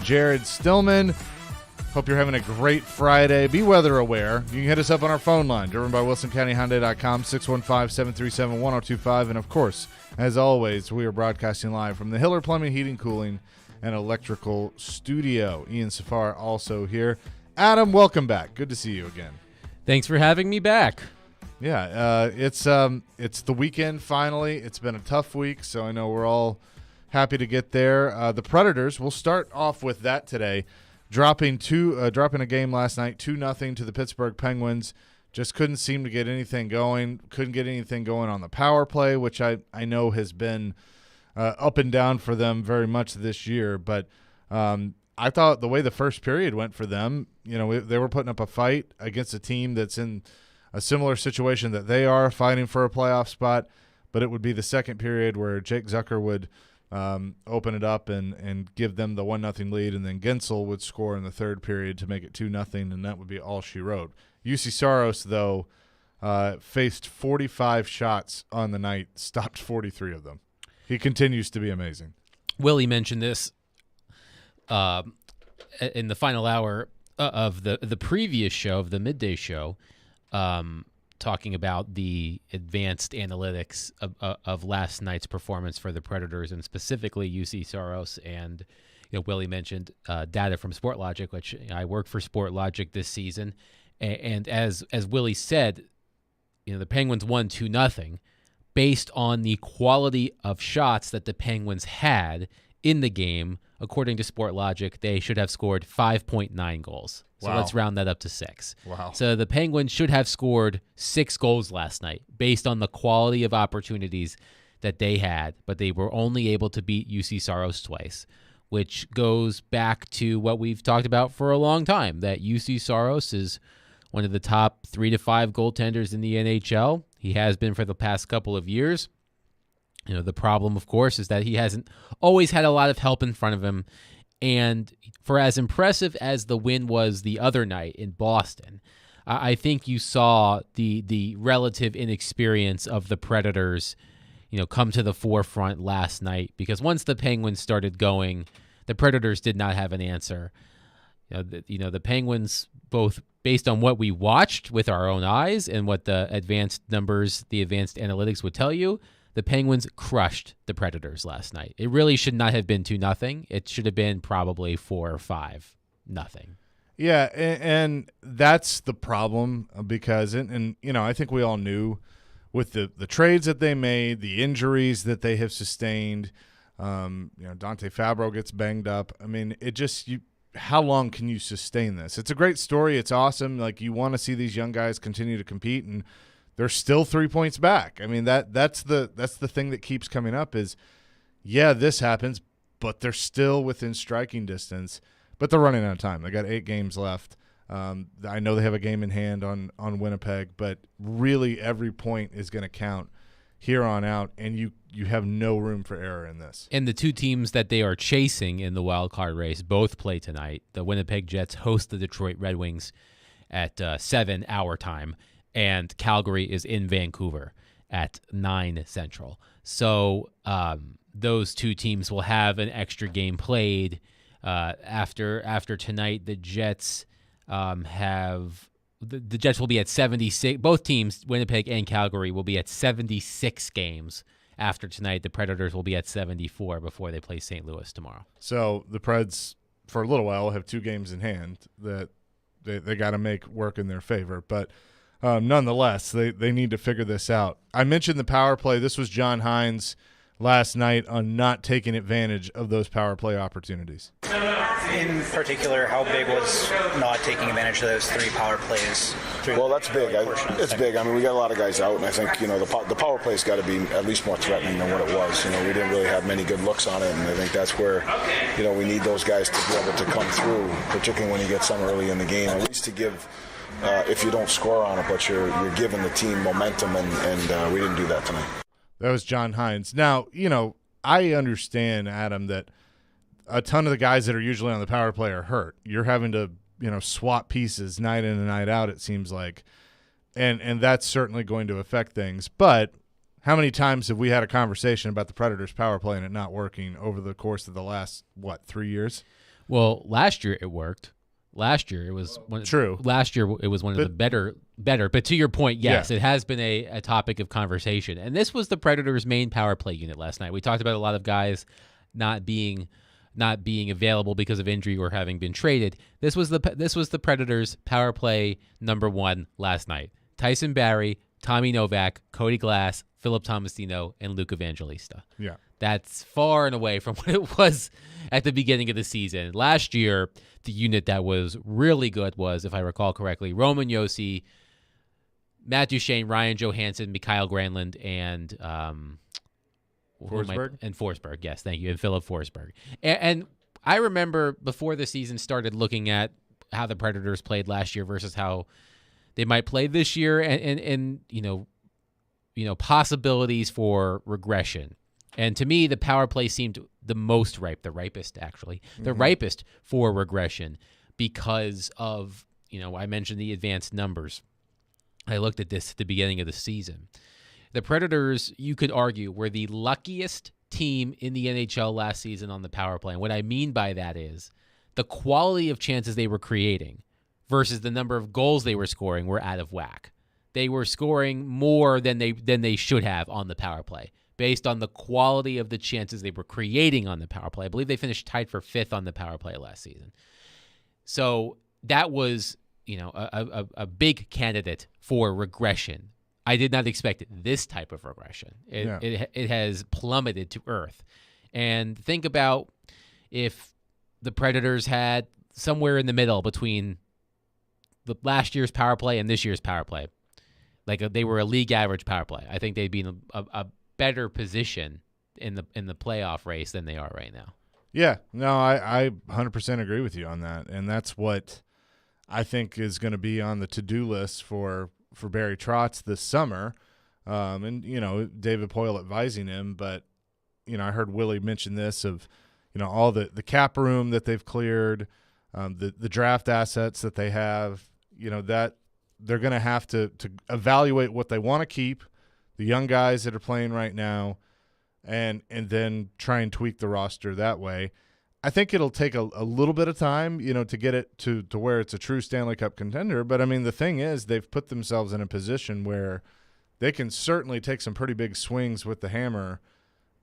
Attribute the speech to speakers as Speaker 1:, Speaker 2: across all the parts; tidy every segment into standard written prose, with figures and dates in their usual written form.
Speaker 1: Jared Stillman. Hope you're having a great Friday. Be weather aware. You can hit us up on our phone line, driven by WilsonCountyHyundai.com, 615-737-1025. And, of course, as always, we are broadcasting live from the Hiller Plumbing, Heating, Cooling, and Electrical Studio. Ian Safar also here. Adam, welcome back. Good to see you again.
Speaker 2: Thanks for having me back.
Speaker 1: Yeah, it's the weekend finally. It's been a tough week, so I know we're all happy to get there. The Predators, we'll start off with that today, dropping a game last night, 2-0 to the Pittsburgh Penguins. Just couldn't seem to get anything going. Couldn't get anything going on the power play, which I know has been up and down for them very much this year. But I thought the way the first period went for them, they were putting up a fight against a team that's in a similar situation that they are, fighting for a playoff spot. But it would be the second period where Jake Zucker would open it up and give them the 1-0 lead, and then Gensel would score in the third period to make it 2-0, and that would be all she wrote. UC Saros, though, faced 45 shots on the night, stopped 43 of them. He continues to be amazing.
Speaker 2: Willie mentioned this in the final hour of the previous show, of the midday show, talking about the advanced analytics of last night's performance for the Predators, and specifically UC Saros. And Willie mentioned data from SportLogic, which I work for SportLogic this season. And as Willie said, the Penguins won 2-0 based on the quality of shots that the Penguins had in the game. According to SportLogic, they should have scored 5.9 goals. So
Speaker 1: Wow.
Speaker 2: Let's round that up to 6.
Speaker 1: Wow.
Speaker 2: So the Penguins should have scored 6 goals last night based on the quality of opportunities that they had, but they were only able to beat UC Saros twice, which goes back to what we've talked about for a long time, that UC Saros is one of the top 3 to 5 goaltenders in the NHL. He has been for the past couple of years. The problem, of course, is that he hasn't always had a lot of help in front of him. And for as impressive as the win was the other night in Boston, I think you saw the relative inexperience of the Predators, come to the forefront last night, because once the Penguins started going, the Predators did not have an answer. The Penguins, both based on what we watched with our own eyes and what the advanced numbers, the advanced analytics would tell you, the Penguins crushed the Predators last night. It really should not have been 2-0. It should have been probably 4 or 5-0.
Speaker 1: Yeah, and that's the problem, because I think we all knew with the trades that they made, the injuries that they have sustained. Dante Fabro gets banged up. I mean, how long can you sustain this? It's a great story. It's awesome. Like, you want to see these young guys continue to compete, and they're still 3 points back. I mean, that's the thing that keeps coming up is, yeah, this happens, but they're still within striking distance. But they're running out of time. They got 8 games left. I know they have a game in hand on Winnipeg, but really every point is going to count here on out, and you have no room for error in this.
Speaker 2: And the two teams that they are chasing in the wild card race both play tonight. The Winnipeg Jets host the Detroit Red Wings at 7 our time, and Calgary is in Vancouver at 9 Central. So those two teams will have an extra game played. After tonight, the Jets the Jets will be at 76. Both teams, Winnipeg and Calgary, will be at 76 games. After tonight, the Predators will be at 74 before they play St. Louis tomorrow.
Speaker 1: So the Preds, for a little while, have 2 games in hand that they got to make work in their favor. But nonetheless, they need to figure this out. I mentioned the power play. This was John Hines last night on not taking advantage of those power play opportunities.
Speaker 3: In particular, how big was not taking advantage of those 3 power plays?
Speaker 4: Well, that's big. It's big. I mean, we got a lot of guys out, and I think the power play's got to be at least more threatening than what it was. We didn't really have many good looks on it, and I think that's where we need those guys to be able to come through, particularly when you get some early in the game, at least to give. If you don't score on it, but you're giving the team momentum, and we didn't do that tonight.
Speaker 1: That was John Hines. Now, I understand, Adam, that a ton of the guys that are usually on the power play are hurt. You're having to, swap pieces night in and night out, it seems like. And that's certainly going to affect things. But how many times have we had a conversation about the Predators' power play and it not working over the course of the last, 3 years?
Speaker 2: Well, last year it worked. Last year it was
Speaker 1: true.
Speaker 2: Last year it was one of the better. But to your point, yes, it has been a topic of conversation. And this was the Predators' main power play unit last night. We talked about a lot of guys not being available because of injury or having been traded. This was the Predators' power play number 1 last night. Tyson Barrie, Tommy Novak, Cody Glass, Philip Tomasino, and Luke Evangelista.
Speaker 1: Yeah.
Speaker 2: That's far and away from what it was at the beginning of the season. Last year, the unit that was really good was, if I recall correctly, Roman Josi, Matt Duchene, Ryan Johansson, Mikhail Granlund, and
Speaker 1: Forsberg?
Speaker 2: And Forsberg, yes, thank you, and Philip Forsberg. And I remember before the season started looking at how the Predators played last year versus how they might play this year, and possibilities for regression. And to me, the power play seemed the most ripe, the ripest actually, the ripest for regression because of, I mentioned the advanced numbers. I looked at this at the beginning of the season. The Predators, you could argue, were the luckiest team in the NHL last season on the power play. And what I mean by that is the quality of chances they were creating versus the number of goals they were scoring were out of whack. They were scoring more than they should have on the power play, based on the quality of the chances they were creating on the power play. I believe they finished tied for 5th on the power play last season. So that was, a big candidate for regression. I did not expect this type of regression. It has plummeted to earth. And think about if the Predators had somewhere in the middle between the last year's power play and this year's power play. Like they were a league average power play. I think they'd be in a better position in the playoff race than they are right now.
Speaker 1: Yeah, no, I 100% agree with you on that, and that's what I think is going to be on the to-do list for Barry Trotz this summer. And David Poyle advising him, but I heard Willie mention this of all the cap room that they've cleared, the draft assets that they have. That they're going to have to evaluate what they want to keep, the young guys that are playing right now, and then try and tweak the roster that way. I think it'll take a little bit of time, to get it to where it's a true Stanley Cup contender. But, I mean, the thing is they've put themselves in a position where they can certainly take some pretty big swings with the hammer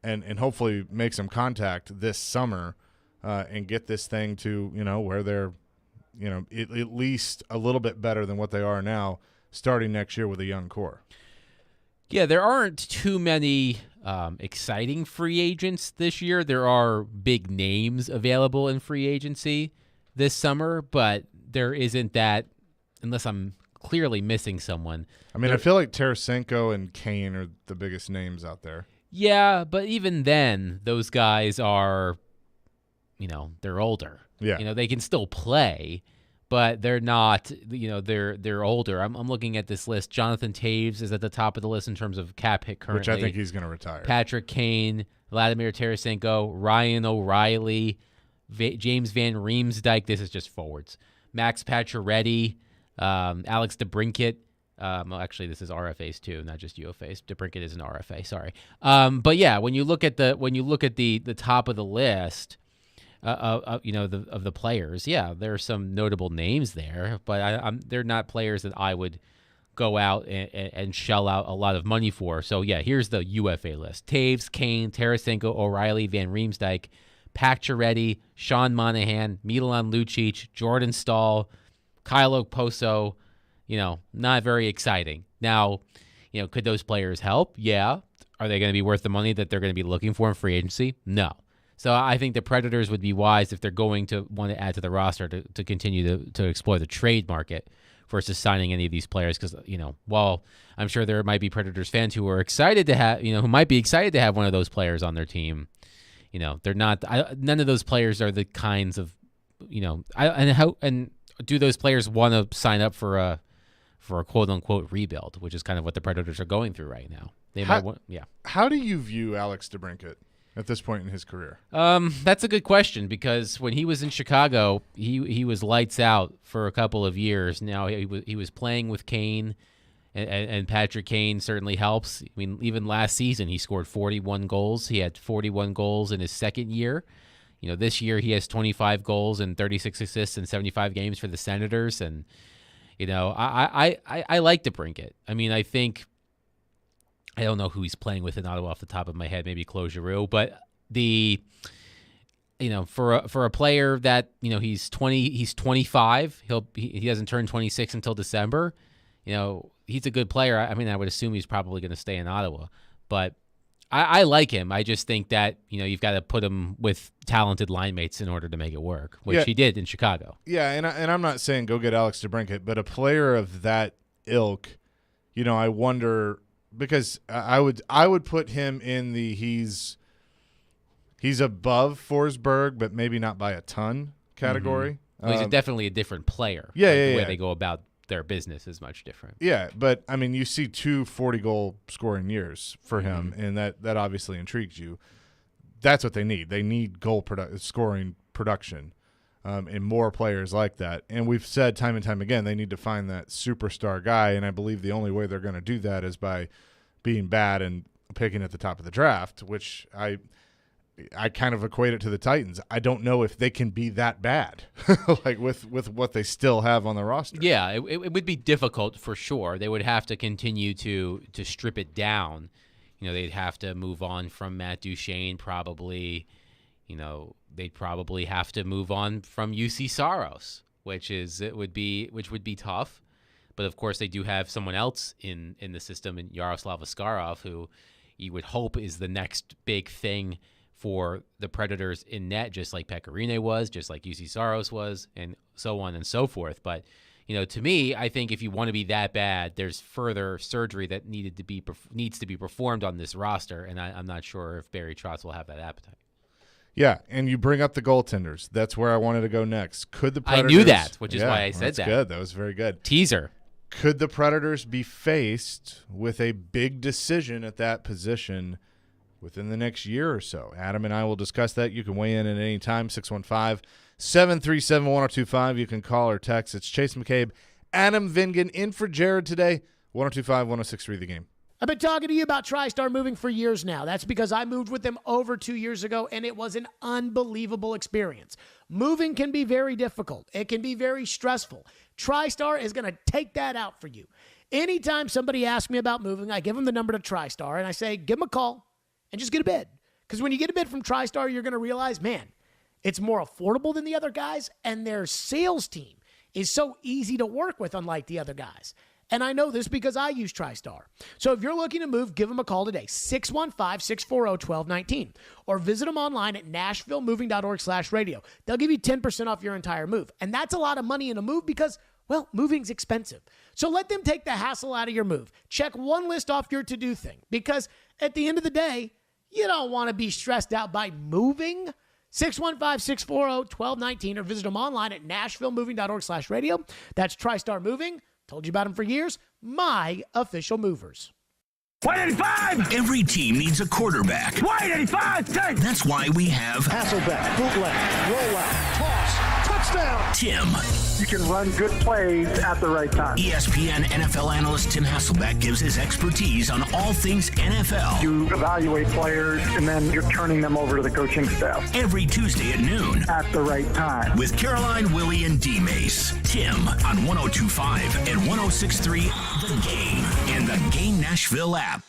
Speaker 1: and hopefully make some contact this summer and get this thing to, where they're, at least a little bit better than what they are now starting next year with a young core.
Speaker 2: Yeah, there aren't too many exciting free agents this year. There are big names available in free agency this summer, but there isn't that, unless I'm clearly missing someone.
Speaker 1: I mean, I feel like Tarasenko and Kane are the biggest names out there.
Speaker 2: Yeah, but even then, those guys are, they're older.
Speaker 1: Yeah.
Speaker 2: They can still play, but they're not, they're older. I'm looking at this list. Jonathan Taves is at the top of the list in terms of cap hit currently.
Speaker 1: Which I think he's going to retire.
Speaker 2: Patrick Kane, Vladimir Tarasenko, Ryan O'Reilly, James Van Riemsdyk. This is just forwards. Max Pacioretty, Alex DeBrincat. Actually, this is RFAs too, not just UFAs. DeBrincat is an RFA. Sorry. But yeah, when you look at the top of the list, of the players, yeah, there are some notable names there, but they're not players that I would go out and shell out a lot of money for. So yeah, here's the UFA list: Taves, Kane, Tarasenko, O'Reilly, Van Riemsdyk, Pacioretty, Sean Monahan, Milan Lucic, Jordan Staal, Kyle Okposo. Not very exciting. Now, could those players help? Yeah. Are they going to be worth the money that they're going to be looking for in free agency? No. So I think the Predators would be wise if they're going to want to add to the roster to continue to explore the trade market versus signing any of these players. Because, while I'm sure there might be Predators fans who are excited to have, who might be excited to have one of those players on their team, they're not. None of those players are the kinds of, and do those players want to sign up for a quote unquote rebuild, which is kind of what the Predators are going through right now.
Speaker 1: How do you view Alex DeBrincat at this point in his career?
Speaker 2: That's a good question, because when he was in Chicago, he was lights out for a couple of years. Now he was playing with Kane, and Patrick Kane certainly helps. I mean, even last season he scored 41 goals. He had 41 goals in his second year. This year he has 25 goals and 36 assists in 75 games for the Senators, and I like DeBrincat. I mean, I think I don't know who he's playing with in Ottawa off the top of my head, maybe Claude Giroux, but for a player that he's 25, he doesn't turn 26 until December. He's a good player. I mean, I would assume he's probably going to stay in Ottawa, but I like him. I just think that you've got to put him with talented line mates in order to make it work, which he did in Chicago.
Speaker 1: Yeah, and I'm not saying go get Alex DeBrincat, but a player of that ilk, I wonder, because I would put him in the he's above Forsberg, but maybe not by a ton category.
Speaker 2: Well, he's definitely a different player.
Speaker 1: Yeah,
Speaker 2: the way they go about their business is much different.
Speaker 1: Yeah, but I mean, you see 2 40-goal scoring years for him, and that obviously intrigues you. That's what they need. They need scoring production, and more players like that. And we've said time and time again, they need to find that superstar guy, and I believe the only way they're going to do that is by being bad and picking at the top of the draft, which I kind of equate it to the Titans. I don't know if they can be that bad, like with what they still have on the roster.
Speaker 2: Yeah, it would be difficult for sure. They would have to continue to strip it down. They'd have to move on from Matt Duchene probably. They'd probably have to move on from UC Saros, which would be tough. But of course, they do have someone else in the system, in Yaroslav Askarov, who you would hope is the next big thing for the Predators in net, just like Pecorine was, just like UC Saros was, and so on and so forth. But, to me, I think if you want to be that bad, there's further surgery that needs to be performed on this roster, and I'm not sure if Barry Trotz will have that appetite.
Speaker 1: Yeah, and you bring up the goaltenders. That's where I wanted to go next. Could the Predators...
Speaker 2: I knew that, which is why I said that.
Speaker 1: That's good. That was very good.
Speaker 2: Teaser.
Speaker 1: Could the Predators be faced with a big decision at that position within the next year or so? Adam and I will discuss that. You can weigh in at any time, 615-737-1025. You can call or text. It's Chase McCabe, Adam Vingan in for Jared today, 1025-1063 The Game.
Speaker 5: I've been talking to you about TriStar Moving for years now. That's because I moved with them over 2 years ago, and it was an unbelievable experience. Moving can be very difficult. It can be very stressful. TriStar is going to take that out for you. Anytime somebody asks me about moving, I give them the number to TriStar, and I say, give them a call and just get a bid. Because when you get a bid from TriStar, you're going to realize, man, it's more affordable than the other guys, and their sales team is so easy to work with, unlike the other guys. And I know this because I use TriStar. So if you're looking to move, give them a call today, 615-640-1219. Or visit them online at nashvillemoving.org/radio. They'll give you 10% off your entire move. And that's a lot of money in a move because, well, moving's expensive. So let them take the hassle out of your move. Check one list off your to-do thing. Because at the end of the day, you don't want to be stressed out by moving. 615-640-1219 or visit them online at nashvillemoving.org/radio. That's TriStar Moving. Told you about them for years. My official movers.
Speaker 6: White 85! Every team needs a quarterback. White 85! That's why we have
Speaker 7: Hasselbeck, bootleg, rollout, toss, touchdown.
Speaker 6: Tim.
Speaker 8: You can run good plays at the right time.
Speaker 6: ESPN NFL analyst Tim Hasselbeck gives his expertise on all things NFL.
Speaker 8: You evaluate players, and then you're turning them over to the coaching staff.
Speaker 6: Every Tuesday at noon.
Speaker 8: At the right time.
Speaker 6: With Caroline, Willie, and D-Mace. Tim on 102.5 and 106.3 The Game and the Game Nashville app.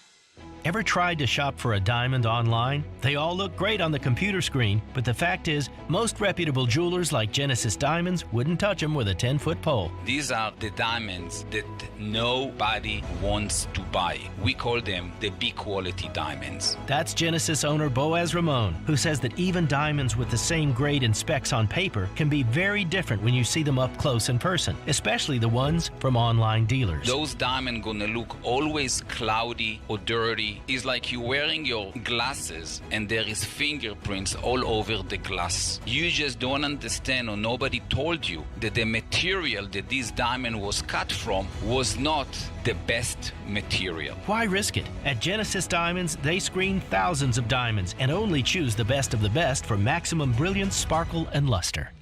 Speaker 9: Ever tried to shop for a diamond online? They all look great on the computer screen, but the fact is, most reputable jewelers like Genesis Diamonds wouldn't touch them with a 10-foot pole.
Speaker 10: These are the diamonds that nobody wants to buy. We call them the B-quality diamonds.
Speaker 9: That's Genesis owner Boaz Ramon, who says that even diamonds with the same grade and specs on paper can be very different when you see them up close in person, especially the ones from online dealers.
Speaker 10: Those diamonds gonna look always cloudy or dirty. It's like you're wearing your glasses and there is fingerprints all over the glass. You just don't understand, or nobody told you that the material that this diamond was cut from was not the best material.
Speaker 9: Why risk it? At Genesis Diamonds, they screen thousands of diamonds and only choose the best of the best for maximum brilliance, sparkle, and luster.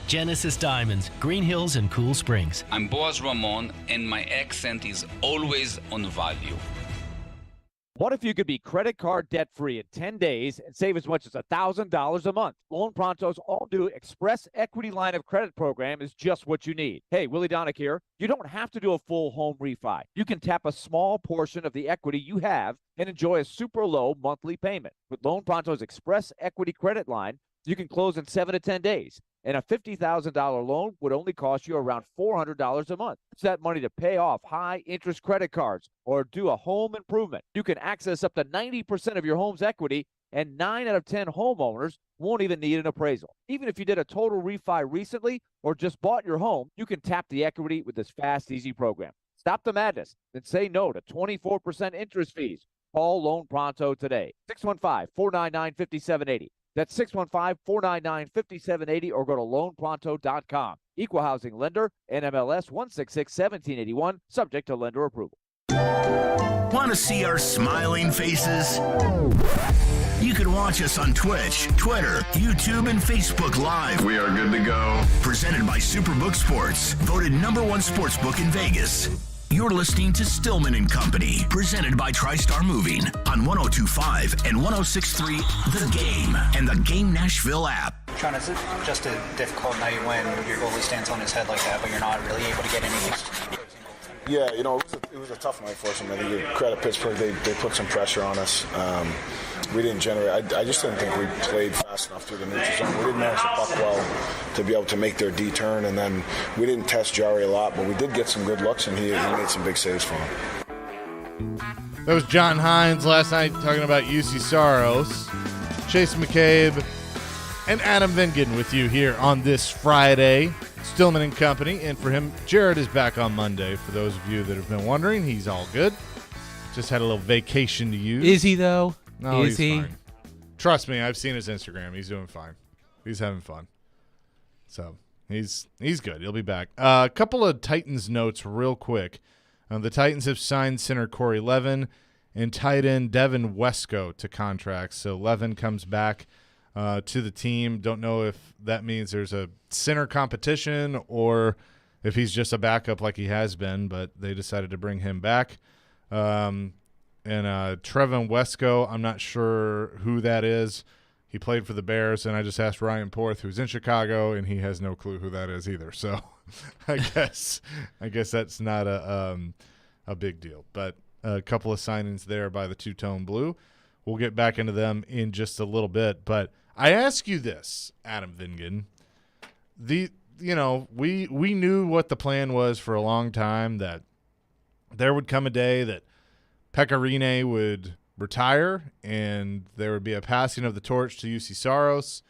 Speaker 9: Genesis Diamonds, Green Hills and Cool Springs.
Speaker 10: I'm Boaz Ramon, and my accent is always on value.
Speaker 11: What if you could be credit card debt-free in 10 days and save as much as $1,000 a month? Loan Pronto's all-new Express Equity Line of Credit program is just what you need. Hey, Willie Donick here. You don't have to do a full home refi. You can tap a small portion of the equity you have and enjoy a super low monthly payment. With Loan Pronto's Express Equity Credit Line, you can close in 7 to 10 days. And a $50,000 loan would only cost you around $400 a month. Use that money to pay off high-interest credit cards or do a home improvement. You can access up to 90% of your home's equity, and 9 out of 10 homeowners won't even need an appraisal. Even if you did a total refi recently or just bought your home, you can tap the equity with this fast, easy program. Stop the madness and say no to 24% interest fees. Call Loan Pronto today. 615-499-5780. That's 615-499-5780 or go to loanpronto.com. Equal housing lender, NMLS 166-1781, subject to lender approval.
Speaker 6: Want to see our smiling faces? You can watch us on Twitch, Twitter, YouTube, and Facebook Live. We are good to go. Presented by Superbook Sports, voted #1 sportsbook in Vegas. You're listening to Stillman and Company, presented by TriStar Moving on 102.5 and 106.3 The Game and the Game Nashville app.
Speaker 3: Sean, is it just a difficult night when your goalie stands on his head like that, but you're not really able to get anything?
Speaker 4: Yeah, it was a tough night for us. I think you credit Pittsburgh. They put some pressure on us. We didn't generate. I just didn't think we played fast enough through the neutral zone. We didn't manage the puck well to be able to make their D turn, and then we didn't test Jari a lot, but we did get some good looks, and he made some big saves for him.
Speaker 1: That was John Hines last night talking about UC Saros. Chase McCabe and Adam Vingan with you here on this Friday. Stillman and Company, and for him, Jared is back on Monday. For those of you that have been wondering, he's all good. Just had a little vacation to use.
Speaker 2: Is he, though?
Speaker 1: No,
Speaker 2: is he?
Speaker 1: Fine. Trust me, I've seen his Instagram. He's doing fine. He's having fun. So he's good. He'll be back. A couple of Titans notes real quick. The Titans have signed center Corey Levin and tight end Devin Wesco to contracts. So Levin comes back to the team. Don't know if that means there's a center competition or if he's just a backup like he has been, but they decided to bring him back. And Trevin Wesco, I'm not sure who that is. He played for the Bears, and I just asked Ryan Porth, who's in Chicago, and he has no clue who that is either. So I guess that's not a big deal. But a couple of signings there by the Two-Tone Blue. We'll get back into them in just a little bit. But I ask you this, Adam Vingan. We knew what the plan was for a long time, that there would come a day that Pekka Rinne would retire and there would be a passing of the torch to UC Saros,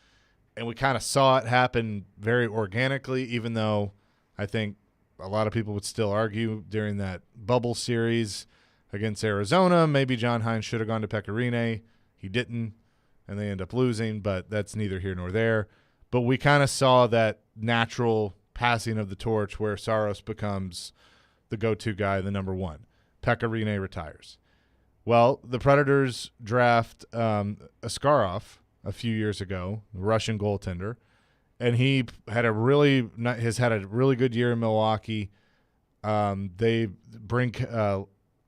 Speaker 1: and we kind of saw it happen very organically, even though I think a lot of people would still argue during that bubble series against Arizona, maybe John Hines should have gone to Pekka Rinne. He didn't, and they end up losing, but that's neither here nor there. But we kind of saw that natural passing of the torch where Saros becomes the go-to guy, the number one. Pekka Rinne retires. Well, the Predators draft Askarov a few years ago, Russian goaltender, and he had has had a really good year in Milwaukee. They bring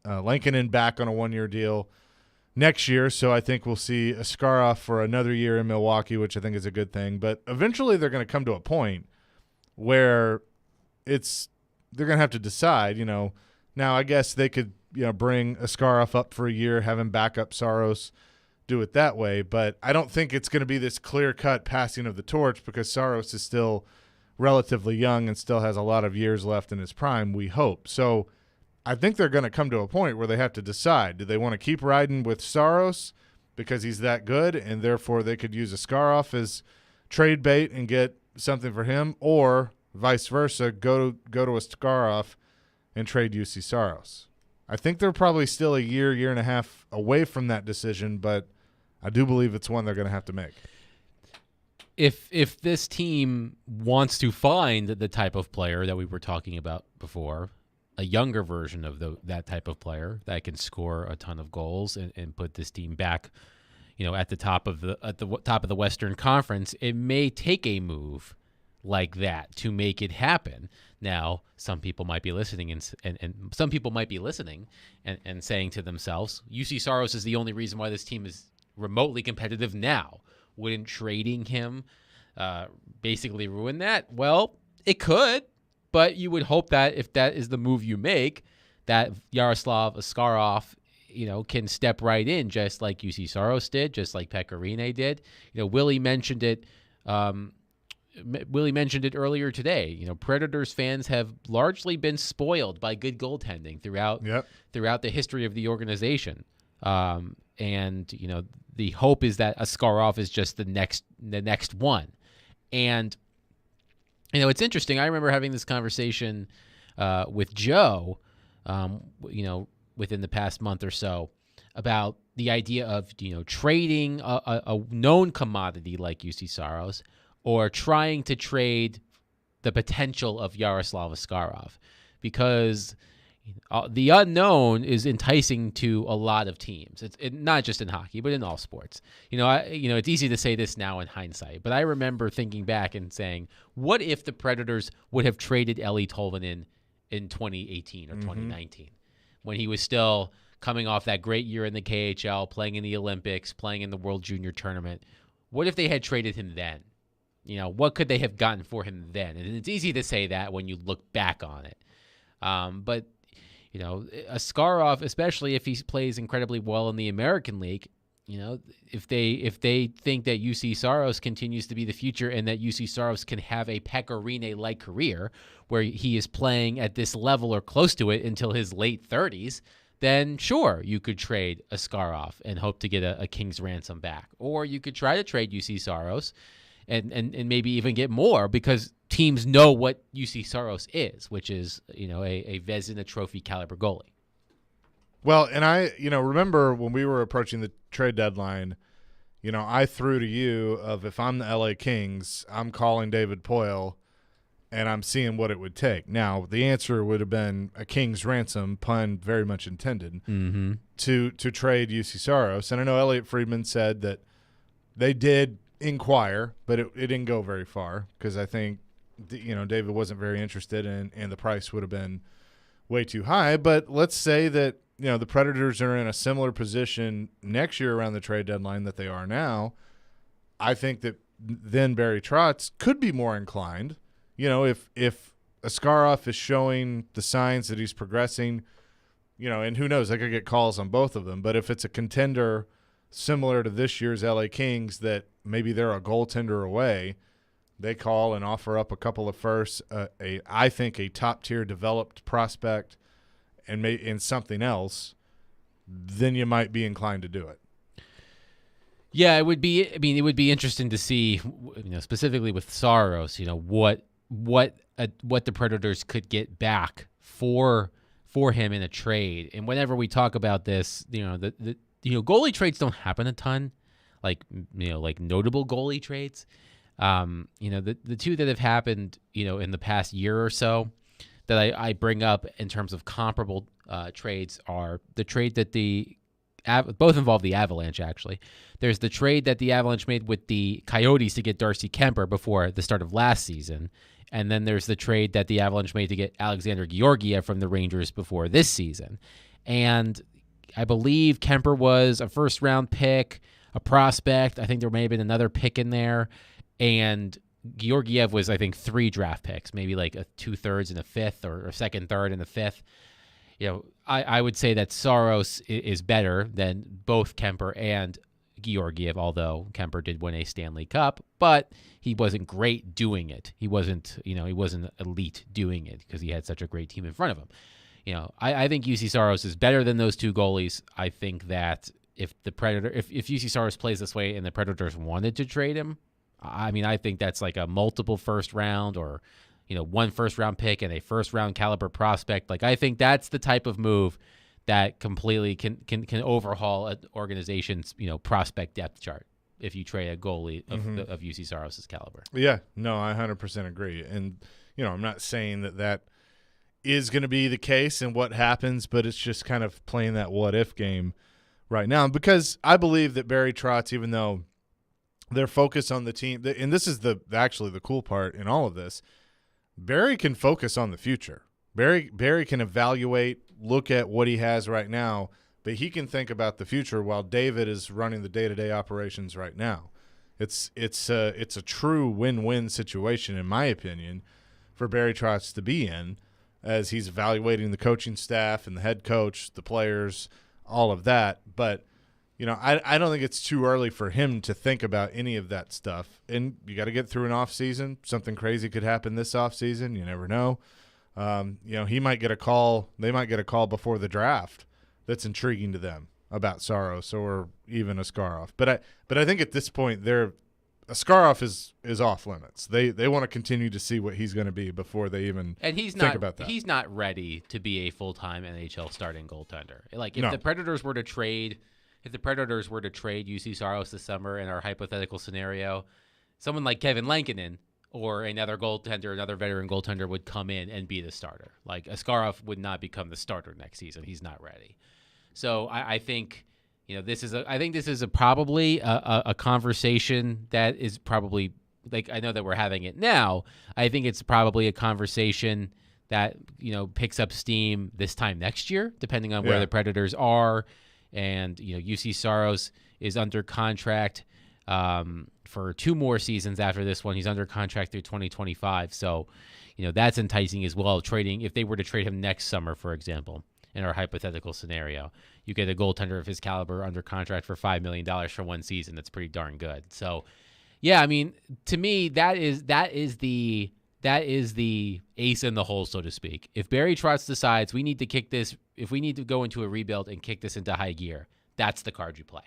Speaker 1: Lankinen back on a one-year deal next year, so I think we'll see Askarov for another year in Milwaukee, which I think is a good thing. But eventually they're going to come to a point where they're going to have to decide, Now, I guess they could, bring Askarov up for a year, have him back up Saros, do it that way. But I don't think it's going to be this clear-cut passing of the torch because Saros is still relatively young and still has a lot of years left in his prime, we hope. So I think they're going to come to a point where they have to decide. Do they want to keep riding with Saros because he's that good and therefore they could use Askarov as trade bait and get something for him, or vice versa, go to Askarov and trade UC Saros? I think they're probably still a year and a half away from that decision, but I do believe it's one they're going to have to make.
Speaker 2: If this team wants to find the type of player that we were talking about before, a younger version of that type of player that can score a ton of goals and put this team back, at the top of the Western Conference, it may take a move like that to make it happen. Now, some people might be listening and some people might be listening and saying to themselves, UC Saros is the only reason why this team is remotely competitive now. Wouldn't trading him basically ruin that? Well, it could, but you would hope that if that is the move you make, that Yaroslav Askarov, can step right in, just like UC Saros did, just like Pecorine did. Willie mentioned it. Willie mentioned it earlier today. Predators fans have largely been spoiled by good goaltending throughout the history of the organization. And the hope is that Askarov is just the next one. And it's interesting. I remember having this conversation with Joe, within the past month or so, about the idea of trading a known commodity like UC Saros, or trying to trade the potential of Yaroslav Askarov, because the unknown is enticing to a lot of teams. It's not just in hockey, but in all sports. It's easy to say this now in hindsight, but I remember thinking back and saying, what if the Predators would have traded Eeli Tolvanen in 2018 or 2019, when he was still coming off that great year in the KHL, playing in the Olympics, playing in the World Junior Tournament? What if they had traded him then? What could they have gotten for him then? And it's easy to say that when you look back on it. But Askarov, especially if he plays incredibly well in the American League, if they think that UC Saros continues to be the future and that UC Saros can have a Pecorine-like career where he is playing at this level or close to it until his late 30s, then sure, you could trade Askarov and hope to get a king's ransom back. Or you could try to trade UC Saros and maybe even get more, because teams know what UC Saros is, which is, a Vezina Trophy caliber goalie.
Speaker 1: Well, and I, remember when we were approaching the trade deadline, I threw to you of, if I'm the LA Kings, I'm calling David Poile and I'm seeing what it would take. Now, the answer would have been a king's ransom, pun very much intended, to trade UC Saros. And I know Elliot Friedman said that they did inquire, but it didn't go very far, because I think David wasn't very interested, and the price would have been way too high. But let's say that the Predators are in a similar position next year around the trade deadline that they are now. I think that then Barry Trotz could be more inclined. If Askarov is showing the signs that he's progressing, and who knows, I could get calls on both of them. But if it's a contender similar to this year's LA Kings, that maybe they're a goaltender away, they call and offer up a couple of firsts, I think a top-tier developed prospect, and something else, then you might be inclined to do it.
Speaker 2: Yeah, it would be. I mean, it would be interesting to see, specifically with Saros, what the Predators could get back for him in a trade. And whenever we talk about this, the goalie trades don't happen a ton, like notable goalie trades. The two that have happened, in the past year or so that I bring up in terms of comparable trades are the trade that both involve the Avalanche, actually. There's the trade that the Avalanche made with the Coyotes to get Darcy Kemper before the start of last season. And then there's the trade that the Avalanche made to get Alexander Georgiev from the Rangers before this season. And I believe Kemper was a first-round pick, a prospect. I think there may have been another pick in there. And Georgiev was, I think, 3 draft picks, maybe like a 2/3 and a 5th, or a second, third, and a 5th. I would say that Saros is better than both Kemper and Georgiev, although Kemper did win a Stanley Cup, but he wasn't great doing it. He wasn't elite doing it because he had such a great team in front of him. I think UC Saros is better than those two goalies. I think that if UC Saros plays this way and the Predators wanted to trade him, I think that's like a multiple first round, or one first round pick and a first round caliber prospect. Like, I think that's the type of move that completely can overhaul an organization's prospect depth chart if you trade a goalie of UC Saros' caliber.
Speaker 1: Yeah, no, I 100% agree. And I'm not saying that is going to be the case and what happens, but it's just kind of playing that what if game right now, because I believe that Barry Trotz, even though their focus on the team, and this is actually the cool part in all of this, Barry can focus on the future. Barry can evaluate, look at what he has right now, but he can think about the future while David is running the day-to-day operations right now. It's a true win-win situation, in my opinion, for Barry Trotz to be in, as he's evaluating the coaching staff and the head coach, the players, all of that. But, I don't think it's too early for him to think about any of that stuff. And you got to get through an off season. Something crazy could happen this off season. You never know. He might get a call. They might get a call before the draft that's intriguing to them about Saros or even Askarov. But I think at this point, Askarov is off limits. They want to continue to see what he's going to be before they even think about that.
Speaker 2: He's not ready to be a full-time NHL starting goaltender. Like if the Predators were to trade UC Saros this summer in our hypothetical scenario, someone like Kevin Lankinen or another veteran goaltender would come in and be the starter. Like Askarov would not become the starter next season. He's not ready. So I think this is probably a conversation that is probably, like, I know that we're having it now. I think it's probably a conversation that picks up steam this time next year, depending on where the Predators are. And UC Saros is under contract for 2 more seasons after this one. He's under contract through 2025. So that's enticing as well. Trading, if they were to trade him next summer, for example, in our hypothetical scenario, you get a goaltender of his caliber under contract for $5 million for 1 season. That's pretty darn good. So, yeah, I mean, to me, that is the ace in the hole, so to speak. If Barry Trotz decides we need to kick this, if we need to go into a rebuild and kick this into high gear, that's the card you play.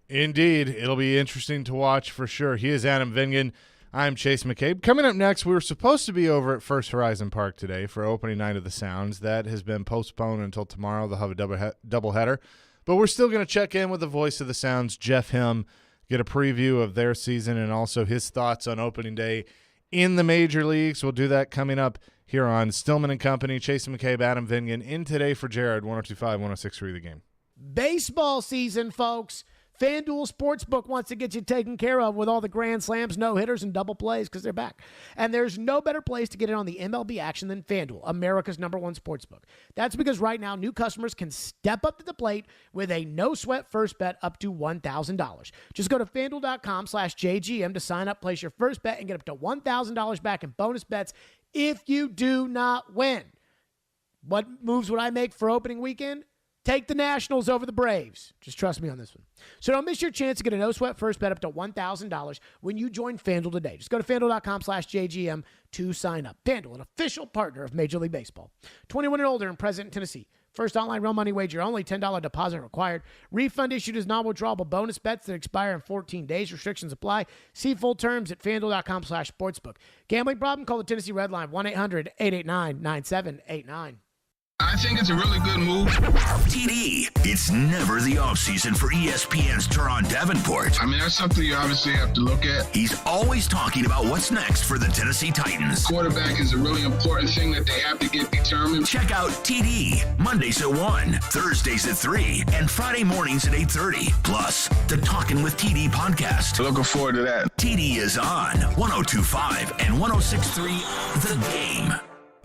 Speaker 1: Indeed. It'll be interesting to watch for sure. He is Adam Vingan. I'm Chase McCabe. Coming up next, we were supposed to be over at First Horizon Park today for opening night of the Sounds. That has been postponed until tomorrow. They'll have a doubleheader. But we're still going to check in with the voice of the Sounds, Jeff Him, get a preview of their season and also his thoughts on opening day in the major leagues. We'll do that coming up here on Stillman and Company. Chase McCabe, Adam Vingan, in today for Jared, 102.5, 106.3 The Game.
Speaker 5: Baseball season, folks. FanDuel Sportsbook wants to get you taken care of with all the grand slams, no-hitters, and double plays because they're back. And there's no better place to get in on the MLB action than FanDuel, America's #1 sportsbook. That's because right now, new customers can step up to the plate with a no-sweat first bet up to $1,000. Just go to FanDuel.com/JGM to sign up, place your first bet, and get up to $1,000 back in bonus bets if you do not win. What moves would I make for opening weekend? Take the Nationals over the Braves. Just trust me on this one. So don't miss your chance to get a no-sweat first bet up to $1,000 when you join FanDuel today. Just go to FanDuel.com/JGM to sign up. FanDuel, an official partner of Major League Baseball. 21 and older and present in Tennessee. First online real money wager, only $10 deposit required. Refund issued as non-withdrawable bonus bets that expire in 14 days. Restrictions apply. See full terms at FanDuel.com/sportsbook. Gambling problem? Call the Tennessee Red Line, 1-800-889-9789.
Speaker 12: I think it's a really good move.
Speaker 6: TD, it's never the offseason for ESPN's Teron Davenport.
Speaker 12: I mean, that's something you obviously have to look at.
Speaker 6: He's always talking about what's next for the Tennessee Titans.
Speaker 12: Quarterback is a really important thing that they have to get determined.
Speaker 6: Check out TD, Mondays at 1, Thursdays at 3, and Friday mornings at 8:30. Plus, the Talkin' with TD podcast.
Speaker 12: Looking forward to that.
Speaker 6: TD is on 102.5 and 106.3 The Game.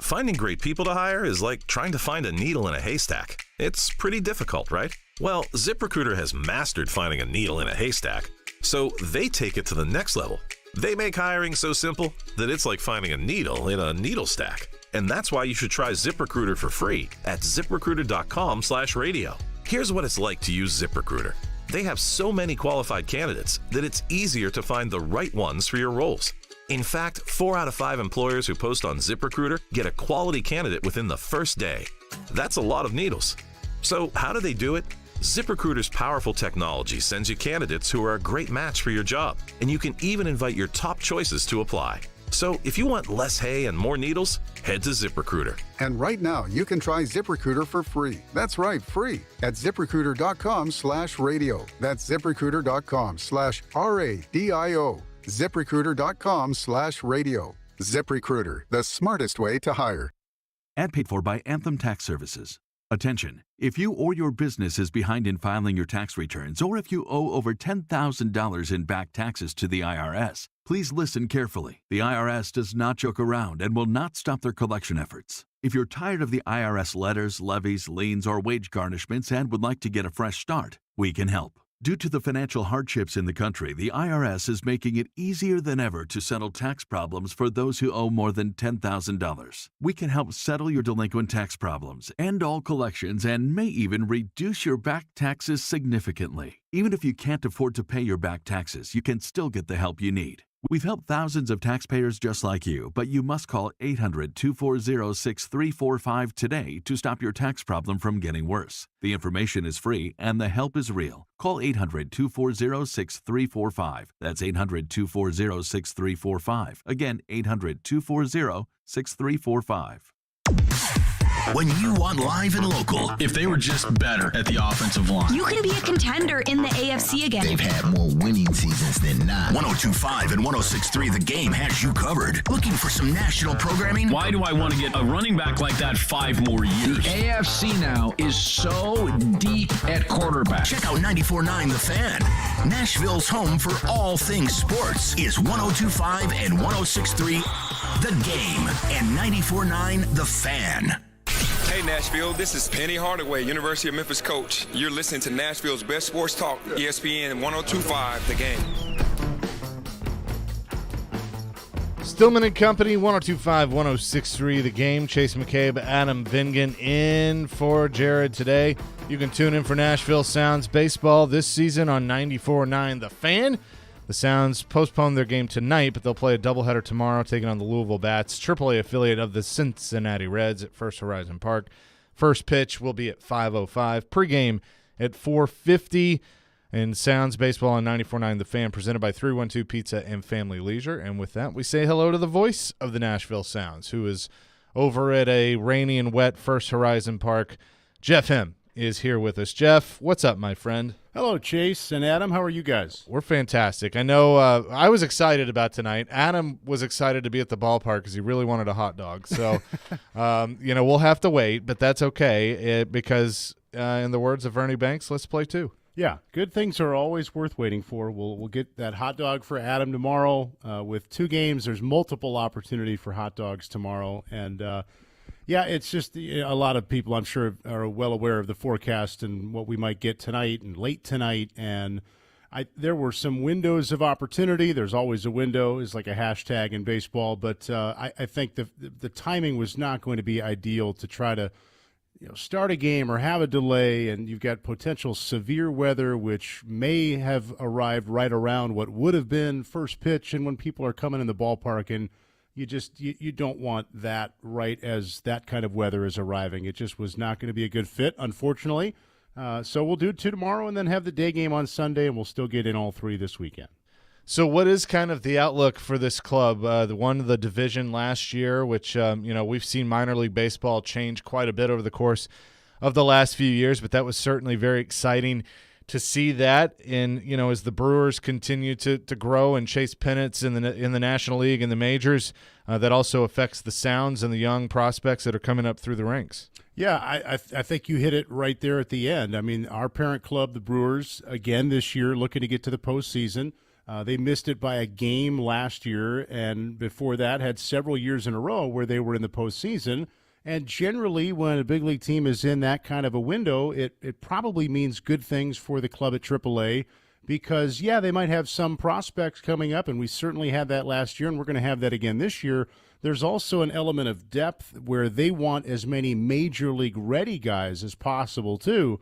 Speaker 13: Finding great people to hire is like trying to find a needle in a haystack. It's pretty difficult, right? Well, ZipRecruiter has mastered finding a needle in a haystack, so they take it to the next level. They make hiring so simple that it's like finding a needle in a needle stack. And that's why you should try ZipRecruiter for free at ZipRecruiter.com/radio. Here's what it's like to use ZipRecruiter. They have so many qualified candidates that it's easier to find the right ones for your roles. In fact, 4 out of 5 employers who post on ZipRecruiter get a quality candidate within the first day. That's a lot of needles. So how do they do it? ZipRecruiter's powerful technology sends you candidates who are a great match for your job, and you can even invite your top choices to apply. So if you want less hay and more needles, head to ZipRecruiter.
Speaker 14: And right now, you can try ZipRecruiter for free. That's right, free at ZipRecruiter.com/radio. That's ZipRecruiter.com/RADIO. ZipRecruiter.com/radio. ZipRecruiter, the smartest way to hire.
Speaker 15: Ad paid for by Anthem Tax Services. Attention! If you or your business is behind in filing your tax returns, or if you owe over $10,000 in back taxes to the IRS, please listen carefully. The IRS does not joke around and will not stop their collection efforts. If you're tired of the IRS letters, levies, liens, or wage garnishments and would like to get a fresh start, we can help. Due to the financial hardships in the country, the IRS is making it easier than ever to settle tax problems for those who owe more than $10,000. We can help settle your delinquent tax problems, end all collections, and may even reduce your back taxes significantly. Even if you can't afford to pay your back taxes, you can still get the help you need. We've helped thousands of taxpayers just like you, but you must call 800-240-6345 today to stop your tax problem from getting worse. The information is free and the help is real. Call 800-240-6345. That's 800-240-6345. Again, 800-240-6345.
Speaker 6: When you want live and local.
Speaker 16: If they were just better at the offensive line.
Speaker 17: You can be a contender in the AFC again.
Speaker 6: They've had more winning seasons than not. 102.5 and 106.3 The Game has you covered. Looking for some national programming?
Speaker 16: Why do I want to get a running back like that 5 more years?
Speaker 18: The AFC now is so deep at quarterback.
Speaker 6: Check out 94.9 The Fan. Nashville's home for all things sports is 102.5 and 106.3 The Game and 94.9 The Fan.
Speaker 19: Hey Nashville, this is Penny Hardaway, University of Memphis coach. You're listening to Nashville's best sports talk, ESPN 102.5 The Game.
Speaker 1: Stillman and Company, 102.5, 106.3 The Game. Chase McCabe, Adam Vingan in for Jared today. You can tune in for Nashville Sounds baseball this season on 94.9 The Fan. The Sounds postponed their game tonight, but they'll play a doubleheader tomorrow, taking on the Louisville Bats, AAA affiliate of the Cincinnati Reds at First Horizon Park. First pitch will be at 5:05. Pregame at 4:50. And Sounds baseball on 94.9 The Fan, presented by 312 Pizza and Family Leisure. And with that, we say hello to the voice of the Nashville Sounds, who is over at a rainy and wet First Horizon Park. Jeff Him is here with us. Jeff, what's up, my friend?
Speaker 20: Hello, Chase and Adam. How are you guys?
Speaker 1: We're fantastic. I know I was excited about tonight. Adam was excited to be at the ballpark because he really wanted a hot dog. So, we'll have to wait, but that's okay because, in the words of Ernie Banks, let's play two.
Speaker 20: Yeah, good things are always worth waiting for. We'll get that hot dog for Adam tomorrow. With 2 games, there's multiple opportunity for hot dogs tomorrow. And, it's just a lot of people, I'm sure, are well aware of the forecast and what we might get tonight and late tonight. And there were some windows of opportunity. There's always a window, is like a hashtag in baseball. But I think the timing was not going to be ideal to try to start a game or have a delay, and you've got potential severe weather, which may have arrived right around what would have been first pitch and when people are coming in the ballpark, and you don't want that right as that kind of weather is arriving. It just was not going to be a good fit, unfortunately. So we'll do 2 tomorrow and then have the day game on Sunday, and we'll still get in all 3 this weekend.
Speaker 1: So what is kind of the outlook for this club? The won the division last year, which, we've seen minor league baseball change quite a bit over the course of the last few years, but that was certainly very exciting to see that. And, as the Brewers continue to grow and chase pennants in the National League and the majors, that also affects the Sounds and the young prospects that are coming up through the ranks.
Speaker 20: Yeah, I think you hit it right there at the end. I mean, our parent club, the Brewers, again this year looking to get to the postseason. They missed it by a game last year, and before that had several years in a row where they were in the postseason. And generally, when a big league team is in that kind of a window, it probably means good things for the club at AAA because, they might have some prospects coming up, and we certainly had that last year, and we're going to have that again this year. There's also an element of depth where they want as many major league ready guys as possible, too.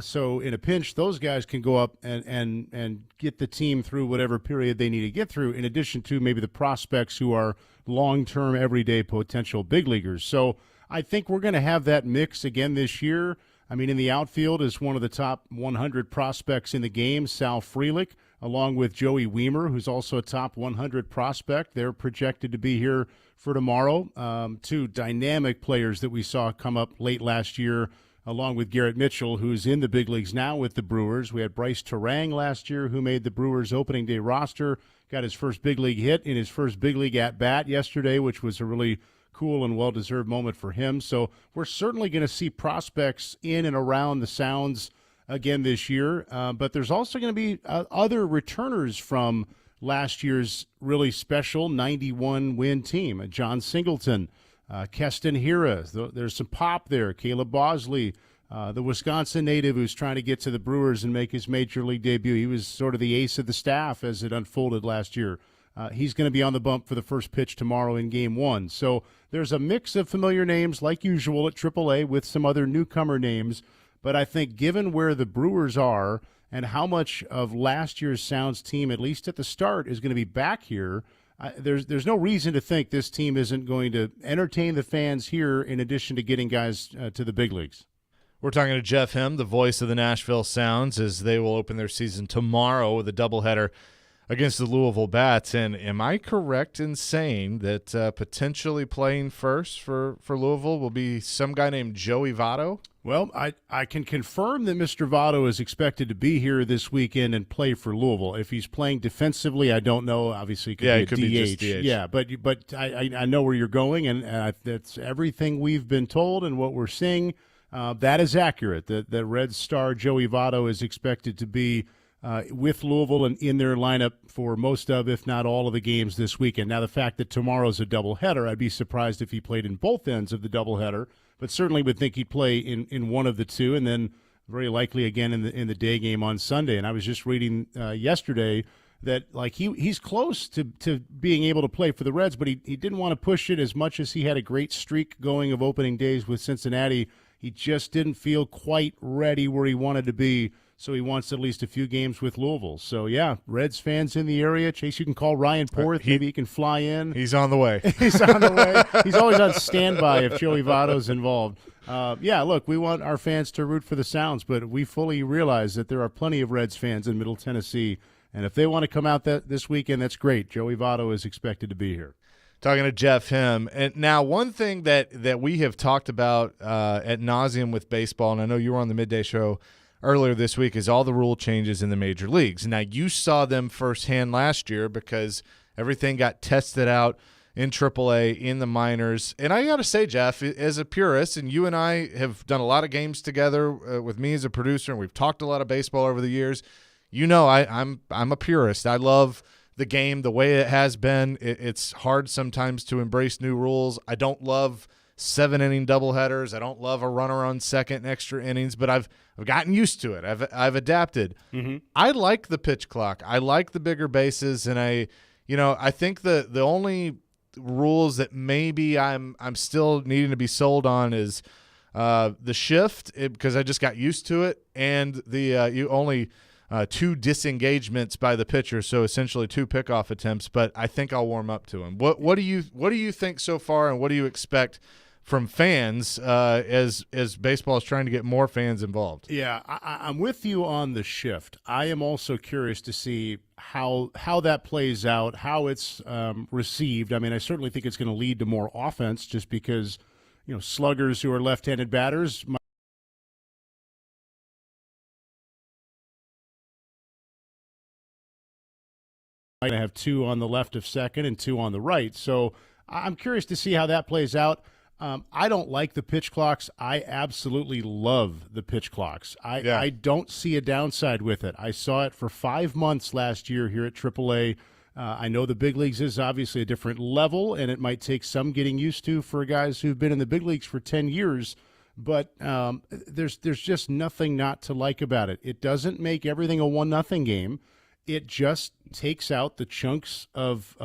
Speaker 20: So in a pinch, those guys can go up and get the team through whatever period they need to get through, in addition to maybe the prospects who are long-term, everyday potential big leaguers. So I think we're going to have that mix again this year. I mean, in the outfield is one of the top 100 prospects in the game, Sal Frelick, along with Joey Weimer, who's also a top 100 prospect. They're projected to be here for tomorrow. 2 dynamic players that we saw come up late last year, along with Garrett Mitchell, who's in the big leagues now with the Brewers. We had Bryce Terang last year, who made the Brewers opening day roster, got his first big league hit in his first big league at-bat yesterday, which was a really cool and well-deserved moment for him. So we're certainly going to see prospects in and around the Sounds again this year. But there's also going to be other returners from last year's really special 91-win team. John Singleton, Keston Hira. There's some pop there. Caleb Bosley, the Wisconsin native who's trying to get to the Brewers and make his major league debut. He was sort of the ace of the staff as it unfolded last year. He's going to be on the bump for the first pitch tomorrow in Game 1. So there's a mix of familiar names like usual at AAA with some other newcomer names. But I think given where the Brewers are and how much of last year's Sounds team, at least at the start, is going to be back here, there's no reason to think this team isn't going to entertain the fans here in addition to getting guys to the big leagues.
Speaker 1: We're talking to Jeff Him, the voice of the Nashville Sounds, as they will open their season tomorrow with a doubleheader against the Louisville Bats. And am I correct in saying that potentially playing first for Louisville will be some guy named Joey Votto?
Speaker 20: Well, I can confirm that Mr. Votto is expected to be here this weekend and play for Louisville. If he's playing defensively, I don't know. Obviously, it could be a DH. Yeah, but I know where you're going, and that's everything we've been told and what we're seeing. That is accurate. The Red Star Joey Votto is expected to be with Louisville and in their lineup for most of, if not all of the games this weekend. Now, the fact that tomorrow's a doubleheader, I'd be surprised if he played in both ends of the doubleheader, but certainly would think he'd play in one of the two, and then very likely again in the day game on Sunday. And I was just reading yesterday that he's close to being able to play for the Reds, but he didn't want to push it as much as he had a great streak going of opening days with Cincinnati. He just didn't feel quite ready where he wanted to be, so he wants at least a few games with Louisville. So, yeah, Reds fans in the area. Chase, you can call Ryan Porth. Maybe he can fly in.
Speaker 1: He's on the way.
Speaker 20: He's on the way. He's always on standby if Joey Votto's involved. Look, we want our fans to root for the Sounds, but we fully realize that there are plenty of Reds fans in Middle Tennessee, and if they want to come out this weekend, that's great. Joey Votto is expected to be here.
Speaker 1: Talking to Jeff Him. And now one thing that we have talked about ad nauseum with baseball, and I know you were on the midday show earlier this week, is all the rule changes in the major leagues. Now, you saw them firsthand last year because everything got tested out in AAA, in the minors. And I got to say, Jeff, as a purist, and you and I have done a lot of games together with me as a producer, and we've talked a lot of baseball over the years. You know, I'm a purist. I love the game the way it has been. It's hard sometimes to embrace new rules. I don't love 7-inning doubleheaders. I don't love a runner on second and extra innings, but I've gotten used to it. I've adapted. Mm-hmm. I like the pitch clock. I like the bigger bases, and I think the only rules that maybe I'm still needing to be sold on is the shift, because I just got used to it, and the you only two disengagements by the pitcher, so essentially two pickoff attempts. But I think I'll warm up to him. What do you think so far, and what do you expect from fans as baseball is trying to get more fans involved?
Speaker 20: Yeah, I'm with you on the shift. I am also curious to see how that plays out, how it's received. I mean, I certainly think it's going to lead to more offense, just because sluggers who are left-handed batters might have two on the left of second and two on the right. So I'm curious to see how that plays out. I don't like the pitch clocks. I absolutely love the pitch clocks. I don't see a downside with it. I saw it for 5 months last year here at AAA. I know the big leagues is obviously a different level, and it might take some getting used to for guys who've been in the big leagues for 10 years. But there's just nothing not to like about it. It doesn't make everything a 1-0 game. It just takes out the chunks of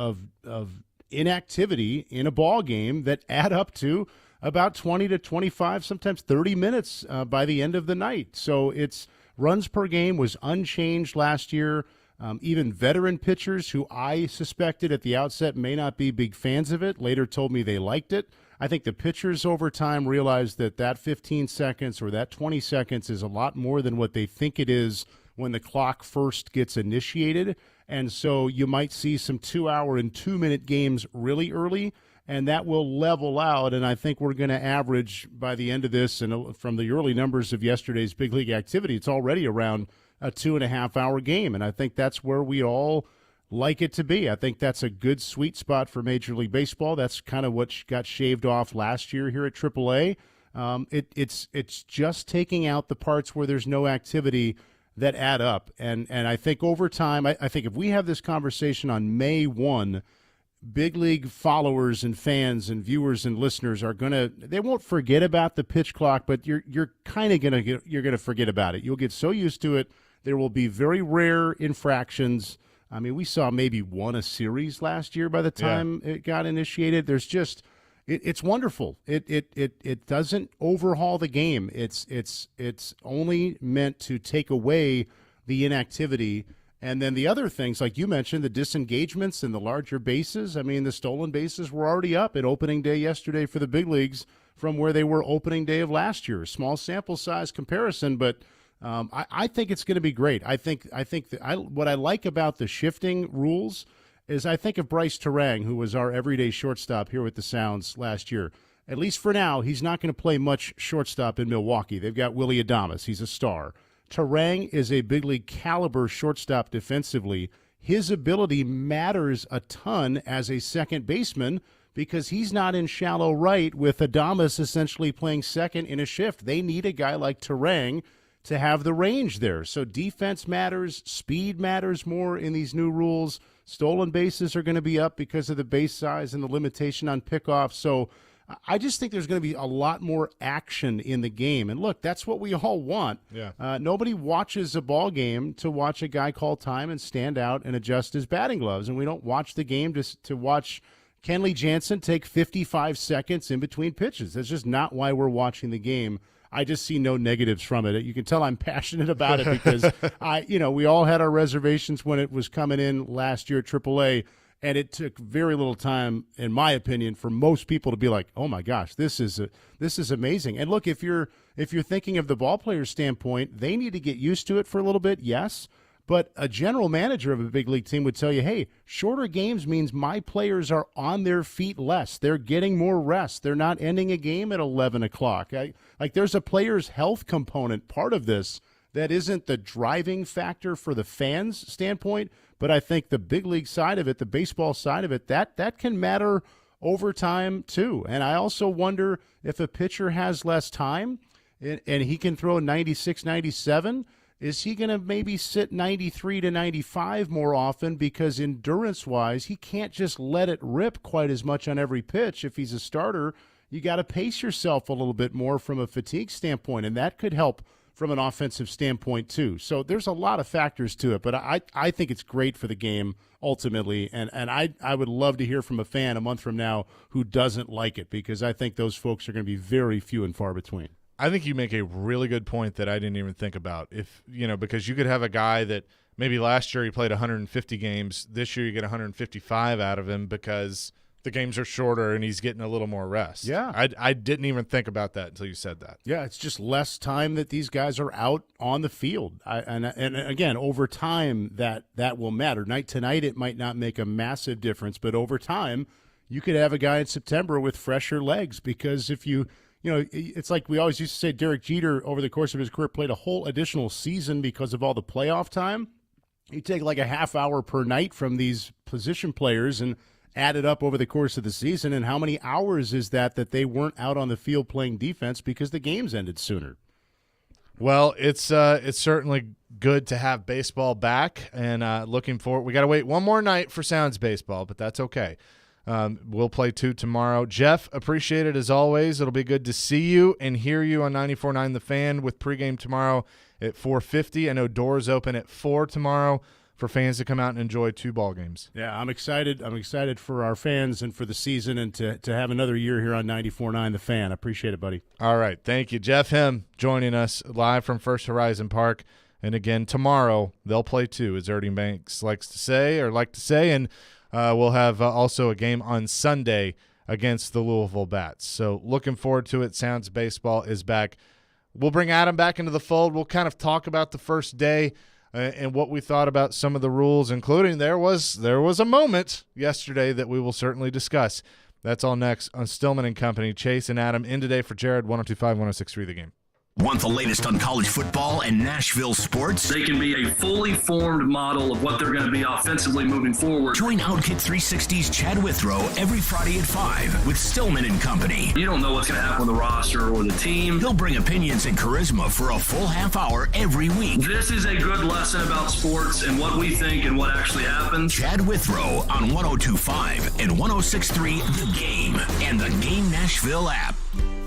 Speaker 20: inactivity in a ball game that add up to about 20 to 25, sometimes 30 minutes by the end of the night. So it's runs per game was unchanged last year. Even veteran pitchers who I suspected at the outset may not be big fans of it later told me they liked it. I think the pitchers over time realized that 15 seconds or that 20 seconds is a lot more than what they think it is when the clock first gets initiated. And so you might see some 2-hour and 2-minute games really early, and that will level out. And I think we're going to average by the end of this, and from the early numbers of yesterday's big league activity, it's already around a 2.5-hour game. And I think that's where we all like it to be. I think that's a good sweet spot for Major League Baseball. That's kind of what got shaved off last year here at AAA. It's just taking out the parts where there's no activity that add up. And I think over time, I think if we have this conversation on May 1, big league followers and fans and viewers and listeners they won't forget about the pitch clock, but you're kind of gonna forget about it. You'll get so used to it. There will be very rare infractions. I mean, we saw maybe one a series last year by the time it got initiated. There's just it's wonderful. It doesn't overhaul the game. It's only meant to take away the inactivity. And then the other things, like you mentioned, the disengagements and the larger bases. I mean, the stolen bases were already up at opening day yesterday for the big leagues from where they were opening day of last year. Small sample size comparison, but I think it's going to be great. I think what I like about the shifting rules is I think of Bryce Terang, who was our everyday shortstop here with the Sounds last year. At least for now, he's not going to play much shortstop in Milwaukee. They've got Willie Adames. He's a star. Terang is a big league caliber shortstop defensively. His ability matters a ton as a second baseman because he's not in shallow right with Adames essentially playing second in a shift. They need a guy like Terang to have the range there. So defense matters, speed matters more in these new rules. Stolen bases are going to be up because of the base size and the limitation on pickoff. So I just think there's going to be a lot more action in the game. And look, that's what we all want.
Speaker 1: Yeah.
Speaker 20: Nobody watches a ball game to watch a guy call time and stand out and adjust his batting gloves. And we don't watch the game to watch Kenley Jansen take 55 seconds in between pitches. That's just not why we're watching the game. I just see no negatives from it. You can tell I'm passionate about it because we all had our reservations when it was coming in last year at AAA, and it took very little time, in my opinion, for most people to be like, "Oh my gosh, this is amazing." And look, if you're thinking of the ball player's standpoint, they need to get used to it for a little bit, yes. But a general manager of a big league team would tell you, hey, shorter games means my players are on their feet less. They're getting more rest. They're not ending a game at 11 o'clock. There's a player's health component part of this that isn't the driving factor for the fans' standpoint, but I think the big league side of it, the baseball side of it, that can matter over time too. And I also wonder if a pitcher has less time and he can throw 96, 97, is he going to maybe sit 93 to 95 more often because endurance-wise, he can't just let it rip quite as much on every pitch. If he's a starter, you got to pace yourself a little bit more from a fatigue standpoint, and that could help from an offensive standpoint too. So there's a lot of factors to it, but I think it's great for the game ultimately, and I would love to hear from a fan a month from now who doesn't like it because I think those folks are going to be very few and far between.
Speaker 1: I think you make a really good point that I didn't even think about. Because you could have a guy that maybe last year he played 150 games. This year you get 155 out of him because the games are shorter and he's getting a little more rest.
Speaker 20: Yeah.
Speaker 1: I didn't even think about that until you said that.
Speaker 20: Yeah, it's just less time that these guys are out on the field. And again, over time that will matter. Night to night it might not make a massive difference, but over time you could have a guy in September with fresher legs because if it's like we always used to say Derek Jeter over the course of his career played a whole additional season because of all the playoff time. You take like a half hour per night from these position players and add it up over the course of the season, and how many hours is that they weren't out on the field playing defense because the games ended sooner?
Speaker 1: Well, it's certainly good to have baseball back, and looking forward. We got to wait one more night for Sounds baseball, but that's okay. We'll play 2 tomorrow. Jeff, appreciate it as always. It'll be good to see you and hear you on 94.9 The Fan with pregame tomorrow at 4:50. I know doors open at 4 tomorrow for fans to come out and enjoy 2 ball games.
Speaker 20: Yeah, I'm excited. I'm excited for our fans and for the season and to have another year here on 94.9 The Fan. I appreciate it, buddy.
Speaker 1: All right. Thank you. Jeff Him joining us live from First Horizon Park. And again, tomorrow they'll play 2, as Ernie Banks likes to say. And we'll have also a game on Sunday against the Louisville Bats. So looking forward to it. Sounds Baseball is back. We'll bring Adam back into the fold. We'll kind of talk about the first day and what we thought about some of the rules, including there was a moment yesterday that we will certainly discuss. That's all next on Stillman and Company. Chase and Adam in today for Jared, 102.5, 106.3 The Game.
Speaker 6: Want the latest on college football and Nashville sports?
Speaker 16: They can be a fully formed model of what they're going to be offensively moving forward.
Speaker 6: Join Outkick 360's Chad Withrow every Friday at 5 with Stillman and Company.
Speaker 16: You don't know what's going to happen with the roster or the team.
Speaker 6: He'll bring opinions and charisma for a full half hour every week.
Speaker 16: This is a good lesson about sports and what we think and what actually happens.
Speaker 6: Chad Withrow on 102.5 and 106.3 The Game and the Game Nashville app.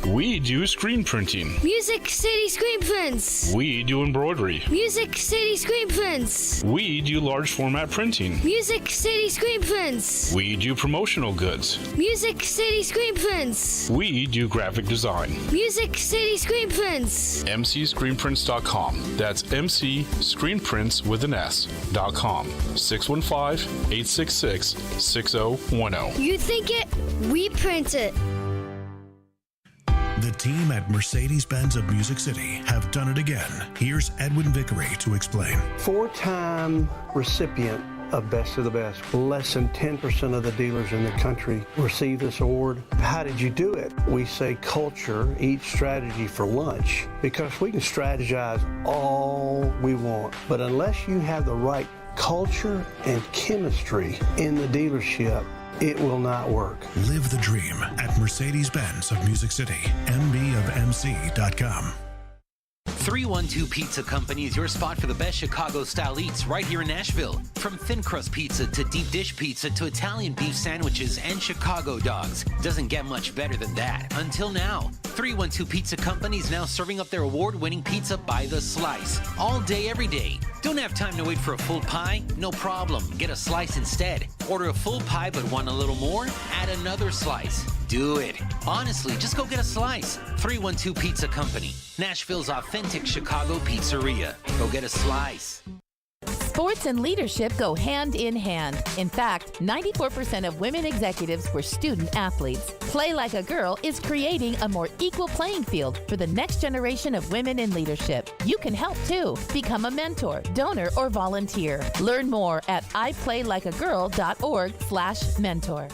Speaker 21: We do screen printing.
Speaker 22: Music City Screen Prints.
Speaker 21: We do embroidery.
Speaker 22: Music City Screen Prints.
Speaker 21: We do large format printing.
Speaker 22: Music City Screen Prints.
Speaker 21: We do promotional goods.
Speaker 22: Music City Screen Prints.
Speaker 21: We do graphic design.
Speaker 22: Music City Screen Prints.
Speaker 21: mcscreenprints.com. That's mcscreenprints with an S.com. 615-866-6010.
Speaker 22: You think it, we print it.
Speaker 23: The team at Mercedes-Benz of Music City have done it again. Here's Edwin Vickery to explain.
Speaker 24: 4-time recipient of Best of the Best. Less than 10% of the dealers in the country receive this award. How did you do it? We say culture eats strategy for lunch, because we can strategize all we want, but unless you have the right culture and chemistry in the dealership, it will not work.
Speaker 23: Live the dream at Mercedes-Benz of Music City, mbofmc.com.
Speaker 25: 312 Pizza Company is your spot for the best Chicago-style eats right here in Nashville. From thin crust pizza to deep dish pizza to Italian beef sandwiches and Chicago dogs. Doesn't get much better than that. Until now. 312 Pizza Company is now serving up their award-winning pizza by the slice. All day, every day. Don't have time to wait for a full pie? No problem. Get a slice instead. Order a full pie but want a little more? Add another slice. Do it. Honestly, just go get a slice. 312 Pizza Company. Nashville's authentic Chicago pizzeria. Go get a slice.
Speaker 26: Sports and leadership go hand in hand. In fact, 94% of women executives were student athletes. Play Like a Girl is creating a more equal playing field for the next generation of women in leadership. You can help too. Become a mentor, donor, or volunteer. Learn more at iplaylikeagirl.org/mentor.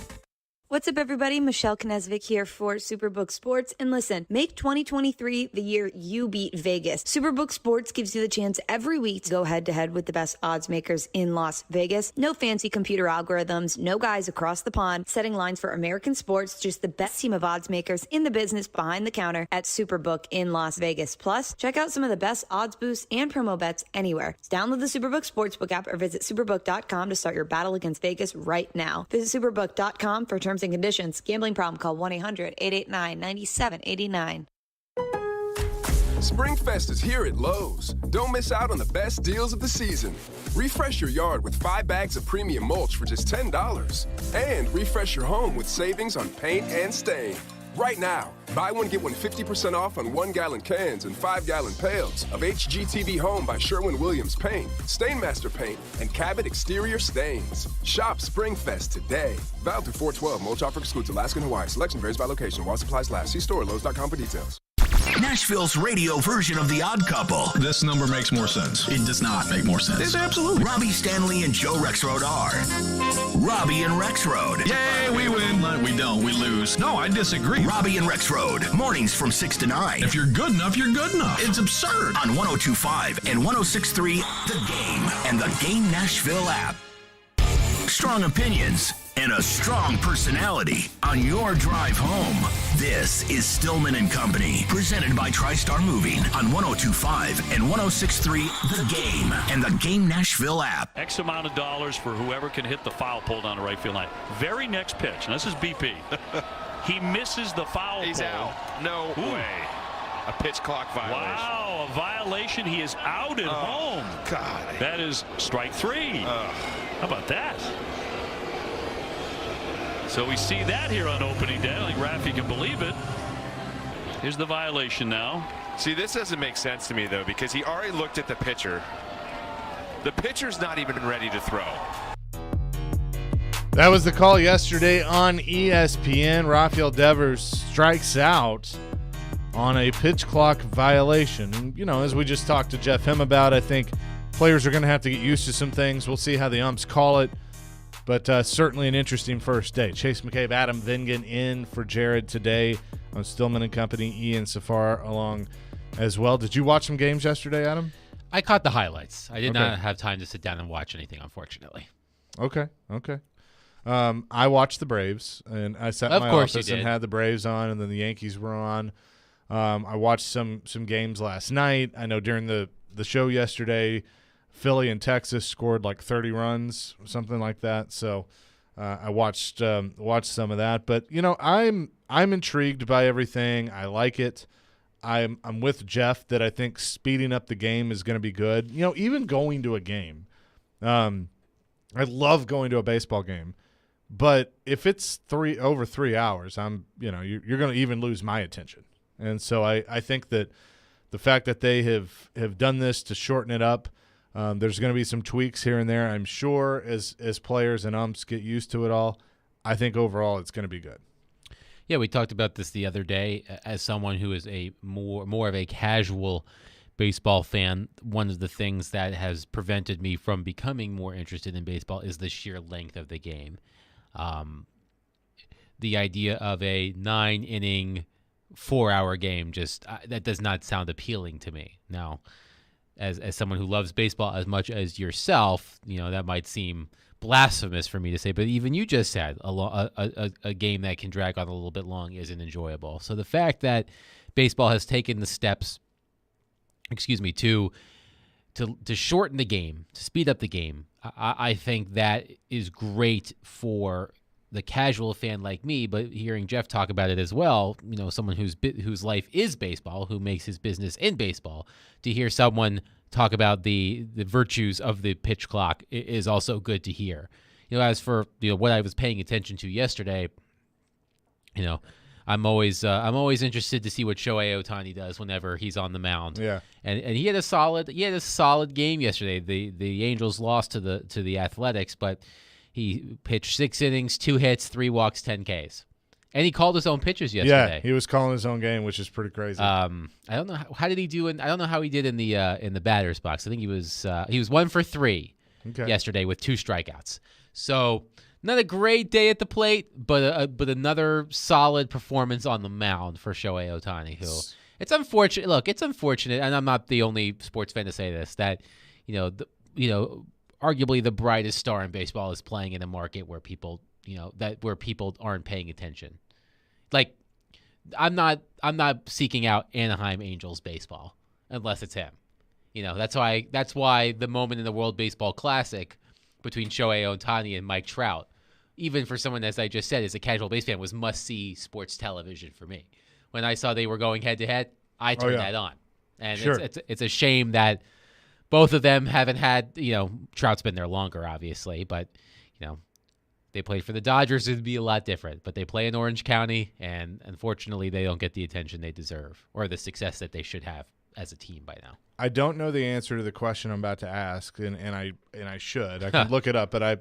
Speaker 27: What's up, everybody? Michelle Knesvik here for Superbook Sports. And listen, make 2023 the year you beat Vegas. Superbook Sports gives you the chance every week to go head-to-head with the best odds makers in Las Vegas. No fancy computer algorithms, no guys across the pond setting lines for American sports, just the best team of odds makers in the business behind the counter at Superbook in Las Vegas. Plus, check out some of the best odds boosts and promo bets anywhere. Download the Superbook Sportsbook app or visit superbook.com to start your battle against Vegas right now. Visit superbook.com for terms and conditions. Gambling problem? Call 1-800-889-9789.
Speaker 28: Springfest is here at Lowe's. Don't miss out on the best deals of the season. Refresh your yard with 5 bags of premium mulch for just $10. And refresh your home with savings on paint and stain. Right now, buy one, get one 50% off on 1-gallon cans and 5-gallon pails of HGTV Home by Sherwin-Williams Paint, Stainmaster Paint, and Cabot Exterior Stains. Shop Springfest today. Valid through 4/12. Mulch offer excludes Alaska and Hawaii. Selection varies by location. While supplies last. See store Lowe's.com for details.
Speaker 6: Nashville's radio version of The Odd Couple.
Speaker 16: This number makes more sense. It does not make more sense.
Speaker 6: It's absolutely. Robbie Stanley and Joe Rexrode are. Robbie and Rexrode.
Speaker 16: Yay, we win. No, we don't. We lose. No, I disagree.
Speaker 6: Robbie and Rexrode. Mornings from 6 to 9.
Speaker 16: If you're good enough, you're good enough.
Speaker 6: It's absurd. On 102.5 and 106.3 The Game and the Game Nashville app. Strong opinions and a strong personality on your drive home. This is Stillman and Company, presented by TriStar Moving on 102.5 and 106.3 The Game and the Game Nashville app.
Speaker 29: X amount of dollars for whoever can hit the foul pole down the right field line. Very next pitch, and this is BP. He misses the foul pole.
Speaker 30: He's out. No way. A pitch clock violation.
Speaker 29: Wow, a violation. He is out at home.
Speaker 30: God.
Speaker 29: That is strike 3. How about that? So we see that here on opening day. I think Raffy can believe it. Here's the violation now.
Speaker 30: See, this doesn't make sense to me, though, because he already looked at the pitcher. The pitcher's not even ready to throw.
Speaker 1: That was the call yesterday on ESPN. Rafael Devers strikes out on a pitch clock violation. And, you know, as we just talked to Jeff Him about, I think players are going to have to get used to some things. We'll see how the umps call it. But certainly an interesting first day. Chase McCabe, Adam Vingan in for Jared today on Stillman and Company. Ian Safar along as well. Did you watch some games yesterday, Adam?
Speaker 2: I caught the highlights. I did not have time to sit down and watch anything, unfortunately.
Speaker 1: Okay. I watched the Braves, and I sat in my office and had the Braves on, and then the Yankees were on. I watched some games last night. I know during the show yesterday, Philly and Texas scored like 30 runs, something like that. So I watched some of that. But I'm intrigued by everything. I like it. I'm with Jeff that I think speeding up the game is going to be good. Even going to a game. I love going to a baseball game, but if it's over 3 hours, you're going to even lose my attention. And so I think that the fact that they have done this to shorten it up, there's going to be some tweaks here and there, I'm sure, as players and umps get used to it all. I think overall it's going to be good.
Speaker 2: Yeah, we talked about this the other day. As someone who is a more of a casual baseball fan, one of the things that has prevented me from becoming more interested in baseball is the sheer length of the game. The idea of a 9-inning, 4-hour game that does not sound appealing to me. Now, as someone who loves baseball as much as yourself, that might seem blasphemous for me to say, but even you just said a game that can drag on a little bit long isn't enjoyable. So the fact that baseball has taken the steps, to shorten the game, to speed up the game, I think that is great for the casual fan like me. But hearing Jeff talk about it as well, someone whose life is baseball, who makes his business in baseball, to hear someone talk about the virtues of the pitch clock is also good to hear. As for what I was paying attention to yesterday, I'm always interested to see what Shohei Ohtani does whenever he's on the mound.
Speaker 1: Yeah,
Speaker 2: and he had a solid game yesterday. The Angels lost to the Athletics, but he pitched 6 innings, 2 hits, 3 walks, 10 Ks. And he called his own pitches yesterday.
Speaker 1: Yeah, he was calling his own game, which is pretty crazy.
Speaker 2: I don't know how did he do. I don't know how he did in the batter's box. I think he was 1 for 3 yesterday with 2 strikeouts. So not a great day at the plate, but another solid performance on the mound for Shohei Ohtani. Who it's unfortunate. Look, it's unfortunate, and I'm not the only sports fan to say this. That arguably the brightest star in baseball is playing in a market where people. Where people aren't paying attention. Like, I'm not seeking out Anaheim Angels baseball unless it's him. That's why the moment in the World Baseball Classic between Shohei Ohtani and Mike Trout, even for someone, as I just said, is a casual baseball fan, was must-see sports television for me. When I saw they were going head-to-head, I turned that on. And
Speaker 1: sure.
Speaker 2: It's a shame that both of them haven't had, Trout's been there longer, obviously, but, they played for the Dodgers, it would be a lot different. But they play in Orange County, and unfortunately, they don't get the attention they deserve or the success that they should have as a team by now.
Speaker 1: I don't know the answer to the question I'm about to ask, and I should. I can look it up, but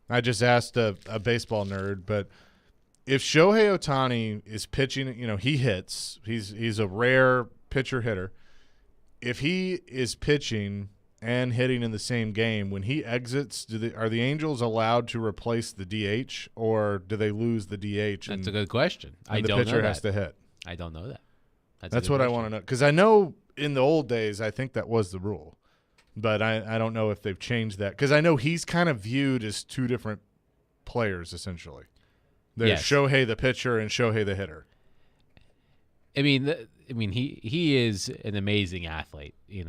Speaker 1: I just asked a baseball nerd. But if Shohei Ohtani is pitching, he hits. He's a rare pitcher hitter. If he is pitching and hitting in the same game, when he exits, are the Angels allowed to replace the DH, or do they lose the DH?
Speaker 2: That's a good question.
Speaker 1: And the pitcher has to hit.
Speaker 2: I don't know that.
Speaker 1: That's what I want to know, because I know in the old days I think that was the rule, but I don't know if they've changed that, because I know he's kind of viewed as 2 different players essentially. There's Shohei the pitcher and Shohei the hitter.
Speaker 2: I mean, he is an amazing athlete. He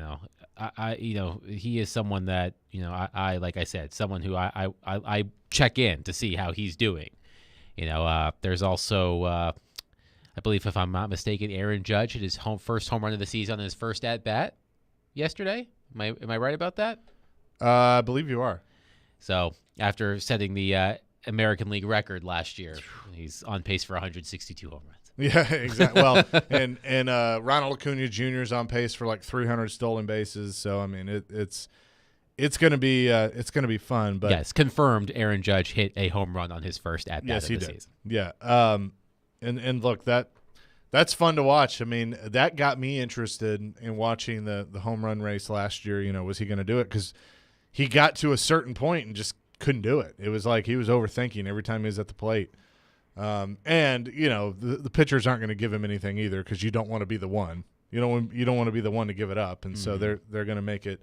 Speaker 2: is someone that I like I said, someone who I check in to see how he's doing. There's also I believe, if I'm not mistaken, Aaron Judge hit his first home run of the season on his first at bat yesterday. Am I right about that?
Speaker 1: I believe you are.
Speaker 2: So after setting the American League record last year, he's on pace for 162 home runs.
Speaker 1: Yeah, exactly. Well, and Ronald Acuna Jr. is on pace for like 300 stolen bases. So I mean, it's going to be fun. But
Speaker 2: yes, confirmed. Aaron Judge hit a home run on his first at bat of the season.
Speaker 1: Yeah. And look, that's fun to watch. I mean, that got me interested in watching the home run race last year. Was he going to do it? Because he got to a certain point and just couldn't do it. It was like he was overthinking every time he was at the plate. And the pitchers aren't going to give him anything either, because you don't want to be the one. You don't want to be the one to give it up, and so they're going to make it.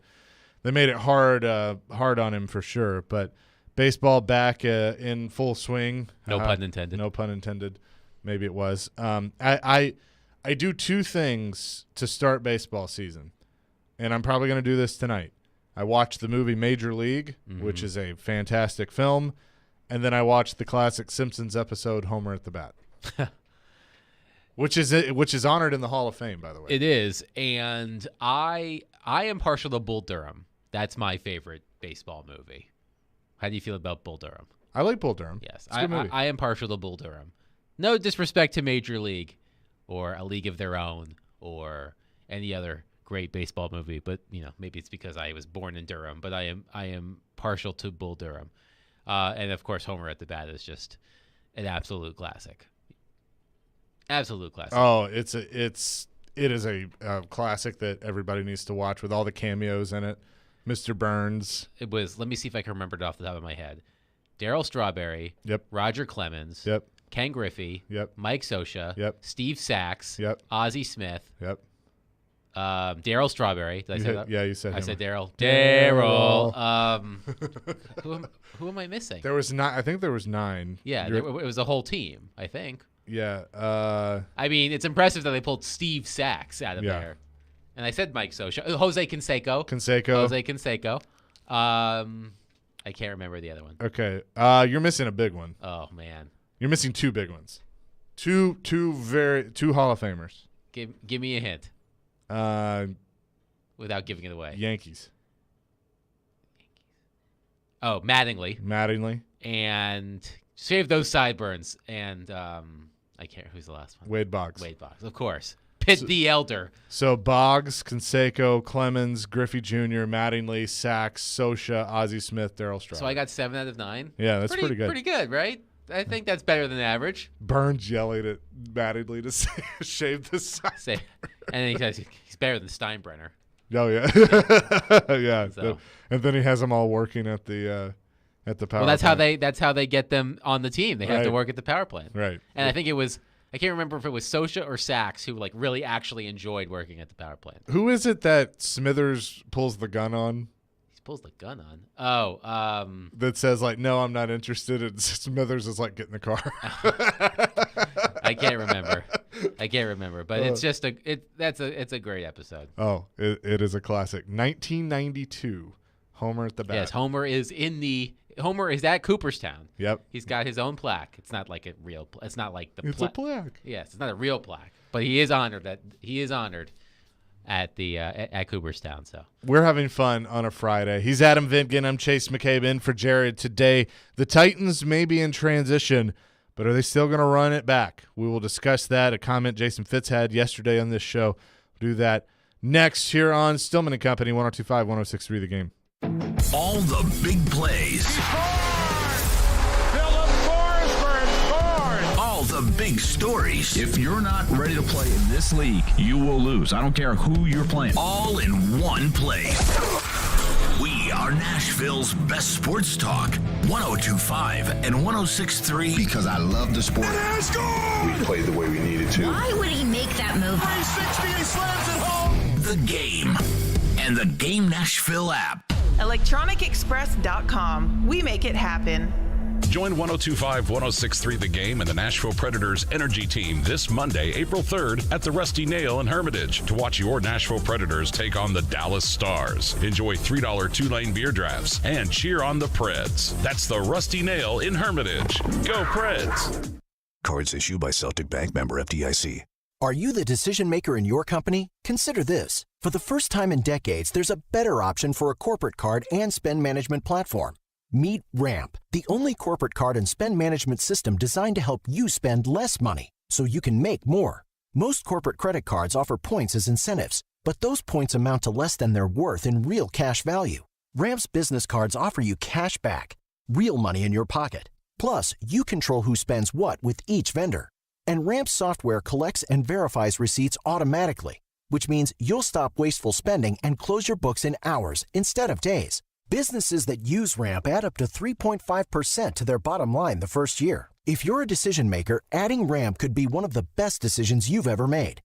Speaker 1: They made it hard on him for sure. But baseball back in full swing.
Speaker 2: No pun intended.
Speaker 1: No pun intended. Maybe it was. I do two things to start baseball season, and I'm probably going to do this tonight. I watched the movie Major League, which is a fantastic film, and then I watched the classic Simpsons episode Homer at the Bat, which is honored in the Hall of Fame, by the way.
Speaker 2: It is, and I am partial to Bull Durham. That's my favorite baseball movie. How do you feel about Bull Durham?
Speaker 1: I like Bull Durham.
Speaker 2: Yes,
Speaker 1: it's a good movie.
Speaker 2: I am partial to Bull Durham. No disrespect to Major League or A League of Their Own or any other great baseball movie, but maybe it's because I was born in Durham, but I am partial to Bull Durham. And of course Homer at the Bat is just an absolute classic. Absolute classic.
Speaker 1: Oh, it is a classic that everybody needs to watch with all the cameos in it. Mr. Burns.
Speaker 2: It was, let me see if I can remember it off the top of my head. Darryl Strawberry.
Speaker 1: Yep.
Speaker 2: Roger Clemens.
Speaker 1: Yep.
Speaker 2: Ken Griffey.
Speaker 1: Yep.
Speaker 2: Mike Scioscia.
Speaker 1: Yep.
Speaker 2: Steve Sachs.
Speaker 1: Yep.
Speaker 2: Ozzie Smith.
Speaker 1: Yep.
Speaker 2: Darryl Strawberry. Did I say that?
Speaker 1: Yeah, you said
Speaker 2: I
Speaker 1: him.
Speaker 2: said Darryl. Darryl. Who am I missing?
Speaker 1: There was 9. I think there was 9.
Speaker 2: Yeah, it was a whole team, I think.
Speaker 1: Yeah.
Speaker 2: I mean, it's impressive that they pulled Steve Sachs out of there. And I said Mike Scioscia. Jose Canseco. Jose Canseco. I can't remember the other one.
Speaker 1: Okay. You're missing a big one.
Speaker 2: Oh, man.
Speaker 1: You're missing 2 big ones. Two Hall of Famers.
Speaker 2: Give me a hint. Without giving it away.
Speaker 1: Yankees.
Speaker 2: Oh, Mattingly. And shave those sideburns. And I can't. Who's the last one?
Speaker 1: Wade Boggs.
Speaker 2: Of course. Pitt the Elder.
Speaker 1: So Boggs, Canseco, Clemens, Griffey Jr., Mattingly, Sachs, Scioscia, Ozzie Smith, Darryl Strawberry.
Speaker 2: So I got 7 out of 9.
Speaker 1: Yeah, that's pretty good.
Speaker 2: Pretty good, right? I think that's better than average.
Speaker 1: Burns yelling at Mattingly to shave the sideburns.
Speaker 2: And he says he's better than Steinbrenner.
Speaker 1: Oh yeah, yeah.
Speaker 2: So.
Speaker 1: And then he has them all working at the power.
Speaker 2: Well, that's
Speaker 1: plant.
Speaker 2: how they get them on the team. They have to work at the power plant.
Speaker 1: Right.
Speaker 2: And I think it was. I can't remember if it was Scioscia or Sachs who really actually enjoyed working at the power plant.
Speaker 1: Who is it that Smithers pulls the gun on?
Speaker 2: He pulls the gun on. Oh,
Speaker 1: that says no, I'm not interested. And Smithers is get in the car.
Speaker 2: I can't remember, but it's just it's a great episode.
Speaker 1: Oh, it is a classic. 1992, Homer at the Bat.
Speaker 2: Yes, Homer is at Cooperstown.
Speaker 1: Yep.
Speaker 2: He's got his own plaque. It's not like a real. It's not like the.
Speaker 1: It's a plaque.
Speaker 2: Yes, it's not a real plaque, but he is honored at the at Cooperstown. So
Speaker 1: we're having fun on a Friday. He's Adam Vingan. I'm Chase McCabe in for Jared today. The Titans may be in transition, but are they still going to run it back? We will discuss that. A comment Jason Fitz had yesterday on this show. We'll do that next here on Stillman and Company, 102.5, 106.3 The Game.
Speaker 6: All the big plays. All the big stories.
Speaker 18: If you're not ready to play in this league, you will lose. I don't care who you're playing.
Speaker 6: All in one place. We are Nashville's best sports talk. 102.5 and 106.3.
Speaker 3: Because I love the sport.
Speaker 4: We played the way we needed to.
Speaker 17: Why would he make that move?
Speaker 6: 360, he slams it home. The Game. And the Game Nashville app.
Speaker 5: ElectronicExpress.com. We make it happen.
Speaker 7: Join 102.5, 106.3 The Game and the Nashville Predators Energy Team this Monday, April 3rd at the Rusty Nail in Hermitage to watch your Nashville Predators take on the Dallas Stars. Enjoy $3 2-lane beer drafts and cheer on the Preds. That's the Rusty Nail in Hermitage. Go Preds!
Speaker 8: Cards issued by Celtic Bank, member FDIC. Are you the decision maker in your company? Consider this. For the first time in decades, there's a better option for a corporate card and spend management platform. Meet Ramp, the only corporate card and spend management system designed to help you spend less money so you can make more. Most corporate credit cards offer points as incentives, but those points amount to less than their worth in real cash value. Ramp's business cards offer you cash back, real money in your pocket. Plus, you control who spends what with each vendor. And Ramp's software collects and verifies receipts automatically, which means you'll stop wasteful spending and close your books in hours instead of days. Businesses that use Ramp add up to 3.5% to their bottom line the first year. If you're a decision maker, adding Ramp could be one of the best decisions you've ever made.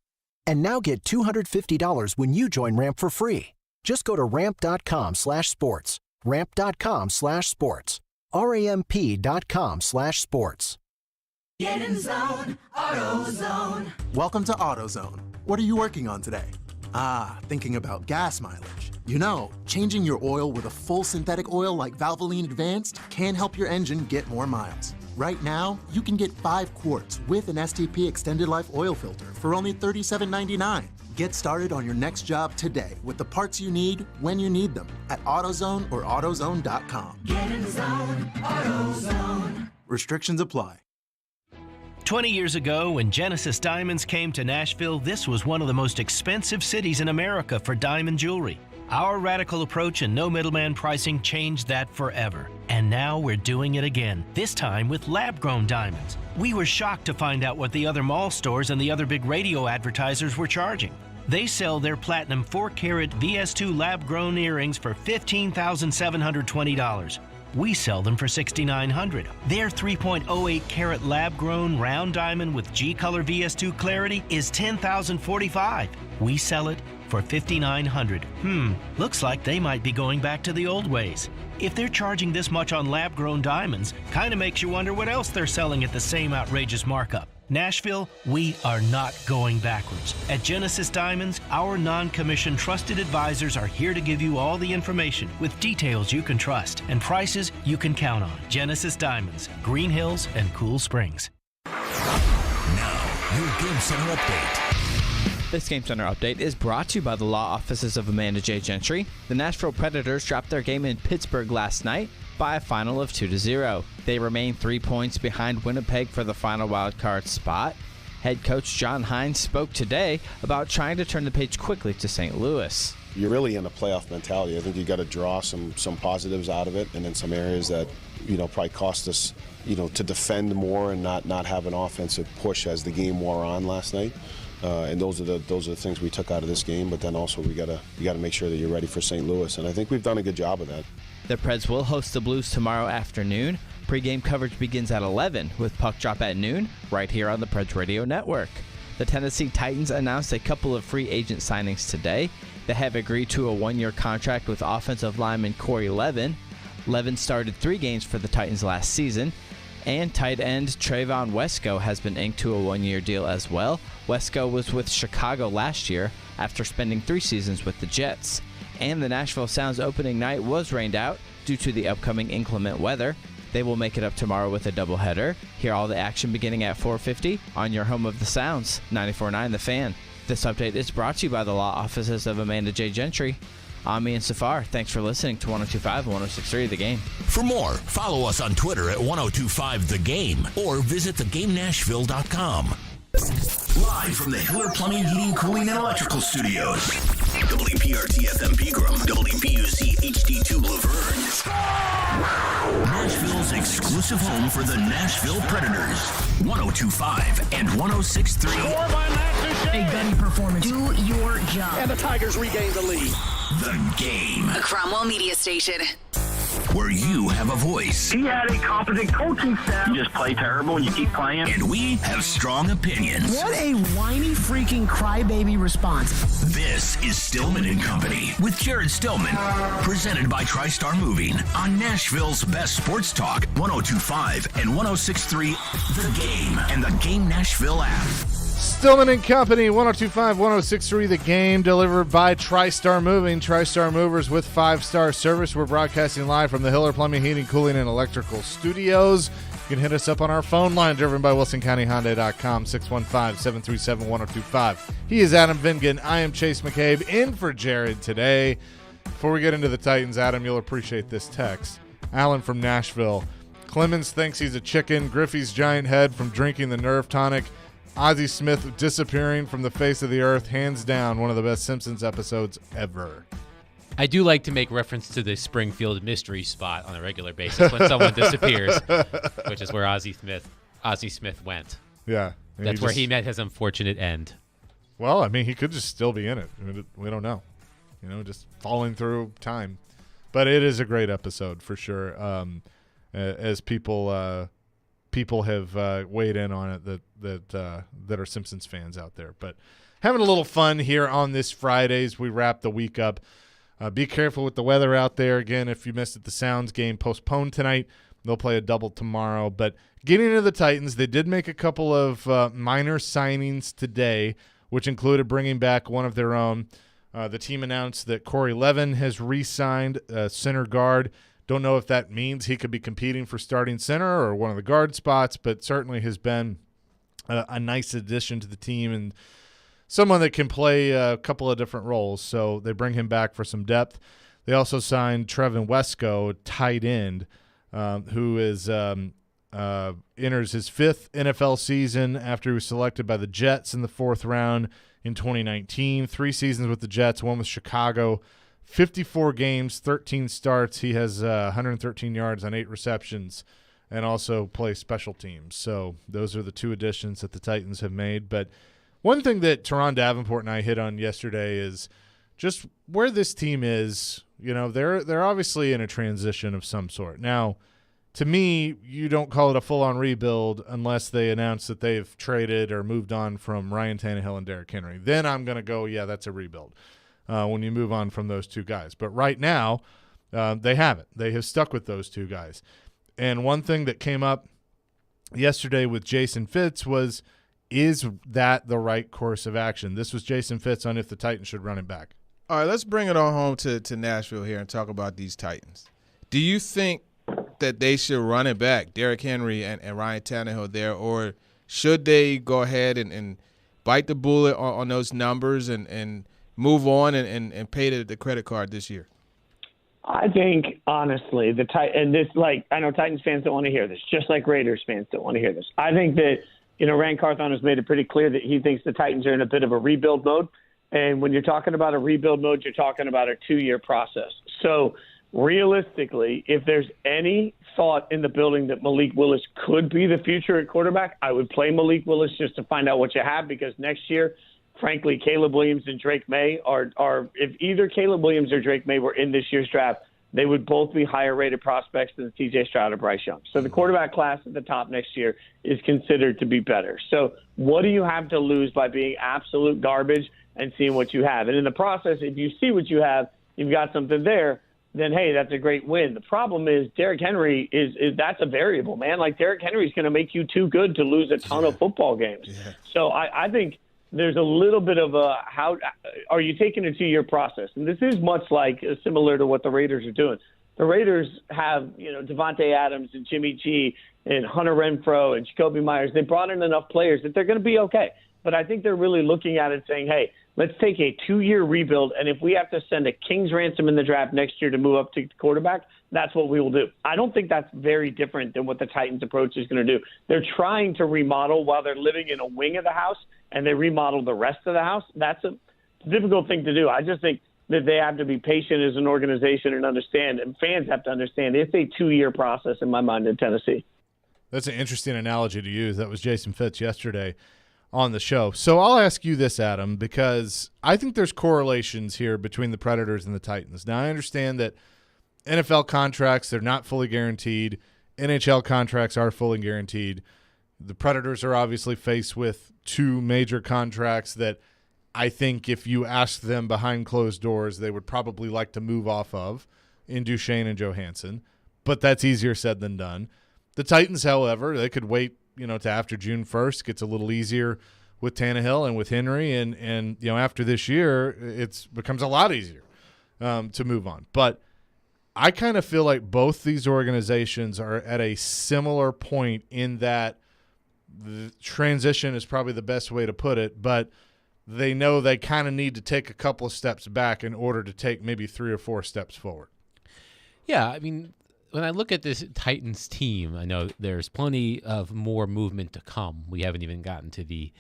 Speaker 8: And now get $250 when you join Ramp for free. Just go to ramp.com/sports. Ramp.com/sports. RAMP.com/sports.
Speaker 3: Get in zone, AutoZone.
Speaker 5: Welcome to AutoZone. What are you working on today? Thinking about gas mileage. You know, changing your oil with a full synthetic oil like Valvoline Advanced can help your engine get more miles. Right now, you can get 5 quarts with an STP Extended Life oil filter for only $37.99. Get started on your next job today with the parts you need when you need them at AutoZone or AutoZone.com.
Speaker 3: Get in zone, AutoZone.
Speaker 5: Restrictions apply.
Speaker 9: 20 years ago, when Genesis Diamonds came to Nashville, this was one of the most expensive cities in America for diamond jewelry. Our radical approach and no middleman pricing changed that forever. And now we're doing it again, this time with lab-grown diamonds. We were shocked to find out what the other mall stores and the other big radio advertisers were charging. They sell their platinum 4-carat VS2 lab-grown earrings for $15,720. We sell them for $6,900. Their 3.08-carat lab-grown round diamond with G-Color VS2 clarity is $10,045. We sell it for $5,900. Looks like they might be going back to the old ways. If they're charging this much on lab-grown diamonds, kind of makes you wonder what else they're selling at the same outrageous markup. Nashville, we are not going backwards. At Genesis Diamonds, our non-commissioned trusted advisors are here to give you all the information with details you can trust and prices you can count on. Genesis Diamonds, Green Hills and Cool Springs.
Speaker 6: Now, your Game Center update.
Speaker 10: This Game Center update is brought to you by the law offices of Amanda J. Gentry. The Nashville Predators dropped their game in Pittsburgh last night by a final of 2-0. They remain 3 points behind Winnipeg for the final wildcard spot. Head coach John Hines spoke today about trying to turn the page quickly to St. Louis.
Speaker 11: You're really in a playoff mentality. I think you got to draw some positives out of it, and then some areas that probably cost us to defend more and not have an offensive push as the game wore on last night. And those are the things we took out of this game. But then also you got to make sure that you're ready for St. Louis, and I think we've done a good job of that.
Speaker 10: The Preds will host the Blues tomorrow afternoon. Pre-game coverage begins at 11 with puck drop at noon right here on the Preds Radio Network. The Tennessee Titans announced a couple of free agent signings today. They have agreed to a 1-year contract with offensive lineman Corey Levin. Levin started 3 games for the Titans last season. And tight end Trayvon Wesco has been inked to a 1-year deal as well. Wesco was with Chicago last year after spending 3 seasons with the Jets. And the Nashville Sounds opening night was rained out due to the upcoming inclement weather. They will make it up tomorrow with a doubleheader. Hear all the action beginning at 4:50 on your home of the Sounds, 94.9 The Fan. This update is brought to you by the law offices of Amanda J. Gentry. I'm Ian Safar. Thanks for listening to 102.5 and 106.3 The Game.
Speaker 6: For more, follow us on Twitter at 1025 The Game or visit thegamenashville.com. Live from the Hiller Plumbing, Heating, Cooling, and Electrical Studios. WPRT FM Pegram, WPUC HD2 Laverne. Nashville's exclusive home for the Nashville Predators. 1025 and 106.3.
Speaker 3: A gunny performance.
Speaker 12: Do your job.
Speaker 3: And the Tigers regain the lead.
Speaker 6: The Game.
Speaker 12: A Cromwell Media Station.
Speaker 6: Where you have a voice.
Speaker 3: He had a competent coaching staff.
Speaker 18: You just play terrible and you keep playing.
Speaker 6: And we have strong opinions.
Speaker 3: What a whiny freaking crybaby response.
Speaker 6: This is Stillman and Company with Jared Stillman. Presented by TriStar Moving on Nashville's best sports talk, 1025 and 106.3 The Game and the Game Nashville app.
Speaker 1: Stillman and Company, 102.5, 106.3 The Game, delivered by TriStar Moving. TriStar Movers with 5-star service. We're broadcasting live from the Hiller Plumbing, Heating, Cooling, and Electrical Studios. You can hit us up on our phone line, driven by WilsonCountyHyundai.com, 615-737-1025. He is Adam Vingan. I am Chase McCabe, in for Jared today. Before we get into the Titans, Adam, you'll appreciate this text. Alan from Nashville. Clemens thinks he's a chicken. Griffey's giant head from drinking the Nerve tonic. Ozzie Smith disappearing from the face of the earth, hands down, one of the best Simpsons episodes ever.
Speaker 2: I do like to make reference to the Springfield mystery spot on a regular basis when someone disappears, which is where Ozzie Smith went.
Speaker 1: Yeah.
Speaker 2: That's where he met his unfortunate end.
Speaker 1: Well, I mean, he could just still be in it. We don't know. Just falling through time. But it is a great episode for sure. As people people have weighed in on it that are Simpsons fans out there. But having a little fun here on this Friday as we wrap the week up. Be careful with the weather out there. Again, if you missed it, the Sounds game postponed tonight. They'll play a double tomorrow. But getting into the Titans, they did make a couple of minor signings today, which included bringing back one of their own. The team announced that Corey Levin has re-signed center guard. Don't know if that means he could be competing for starting center or one of the guard spots, but certainly has been a nice addition to the team and someone that can play a couple of different roles. So they bring him back for some depth. They also signed Trevin Wesco, tight end, who is enters his 5th NFL season after he was selected by the Jets in the 4th round in 2019. 3 seasons with the Jets, one with Chicago, 54 games, 13 starts. He has 113 yards on 8 receptions and also plays special teams. So those are the 2 additions that the Titans have made. But one thing that Teron Davenport and I hit on yesterday is just where this team is. You know, they're obviously in a transition of some sort. Now, to me, you don't call it a full-on rebuild unless they announce that they've traded or moved on from Ryan Tannehill and Derrick Henry. Then I'm going to go, yeah, that's a rebuild when you move on from those 2 guys. But right now, they haven't. They have stuck with those 2 guys. And one thing that came up yesterday with Jason Fitz was, is that the right course of action? This was Jason Fitz on if the Titans should run it back.
Speaker 13: All right, let's bring it on home to Nashville here and talk about these Titans. Do you think that they should run it back, Derrick Henry and Ryan Tannehill there, or should they go ahead and bite the bullet on those numbers and move on and pay the credit card this year?
Speaker 14: I think, honestly, I know Titans fans don't want to hear this, just like Raiders fans don't want to hear this. I think that, Rand Carthon has made it pretty clear that he thinks the Titans are in a bit of a rebuild mode. And when you're talking about a rebuild mode, you're talking about a 2-year process. So realistically, if there's any thought in the building that Malik Willis could be the future at quarterback, I would play Malik Willis just to find out what you have, because next year, frankly, Caleb Williams and Drake May are if either Caleb Williams or Drake May were in this year's draft, they would both be higher-rated prospects than C.J. Stroud or Bryce Young. So the quarterback class at the top next year is considered to be better. So what do you have to lose by being absolute garbage and seeing what you have? And in the process, if you see what you have, you've got something there, then, hey, that's a great win. The problem is Derrick Henry is that's a variable, man. Like, Derrick Henry's going to make you too good to lose a ton of football games. Yeah. So I think there's a little bit of a how are you taking a 2-year process? And this is much like similar to what the Raiders are doing. The Raiders have, Devontae Adams and Jimmy G and Hunter Renfrow and Jacoby Myers. They brought in enough players that they're going to be okay. But I think they're really looking at it saying, hey, let's take a 2-year rebuild, and if we have to send a king's ransom in the draft next year to move up to quarterback, that's what we will do. I don't think that's very different than what the Titans' approach is going to do. They're trying to remodel while they're living in a wing of the house, and they remodel the rest of the house. That's a difficult thing to do. I just think that they have to be patient as an organization and understand, and fans have to understand it's a 2-year process in my mind in Tennessee.
Speaker 1: That's an interesting analogy to use. That was Jason Fitz yesterday on the show. So I'll ask you this, Adam, because I think there's correlations here between the Predators and the Titans. Now, I understand that NFL contracts, they're not fully guaranteed. NHL contracts are fully guaranteed. The Predators are obviously faced with 2 major contracts that I think if you ask them behind closed doors, they would probably like to move off of in Duchesne and Johansson, but that's easier said than done. The Titans, however, they could wait to after June 1st. Gets a little easier with Tannehill and with Henry, and after this year, it becomes a lot easier to move on. But I kind of feel like both these organizations are at a similar point in that the transition is probably the best way to put it, but they know they kind of need to take a couple of steps back in order to take maybe 3 or 4 steps forward.
Speaker 2: Yeah, I mean, when I look at this Titans team, I know there's plenty of more movement to come. We haven't even gotten to the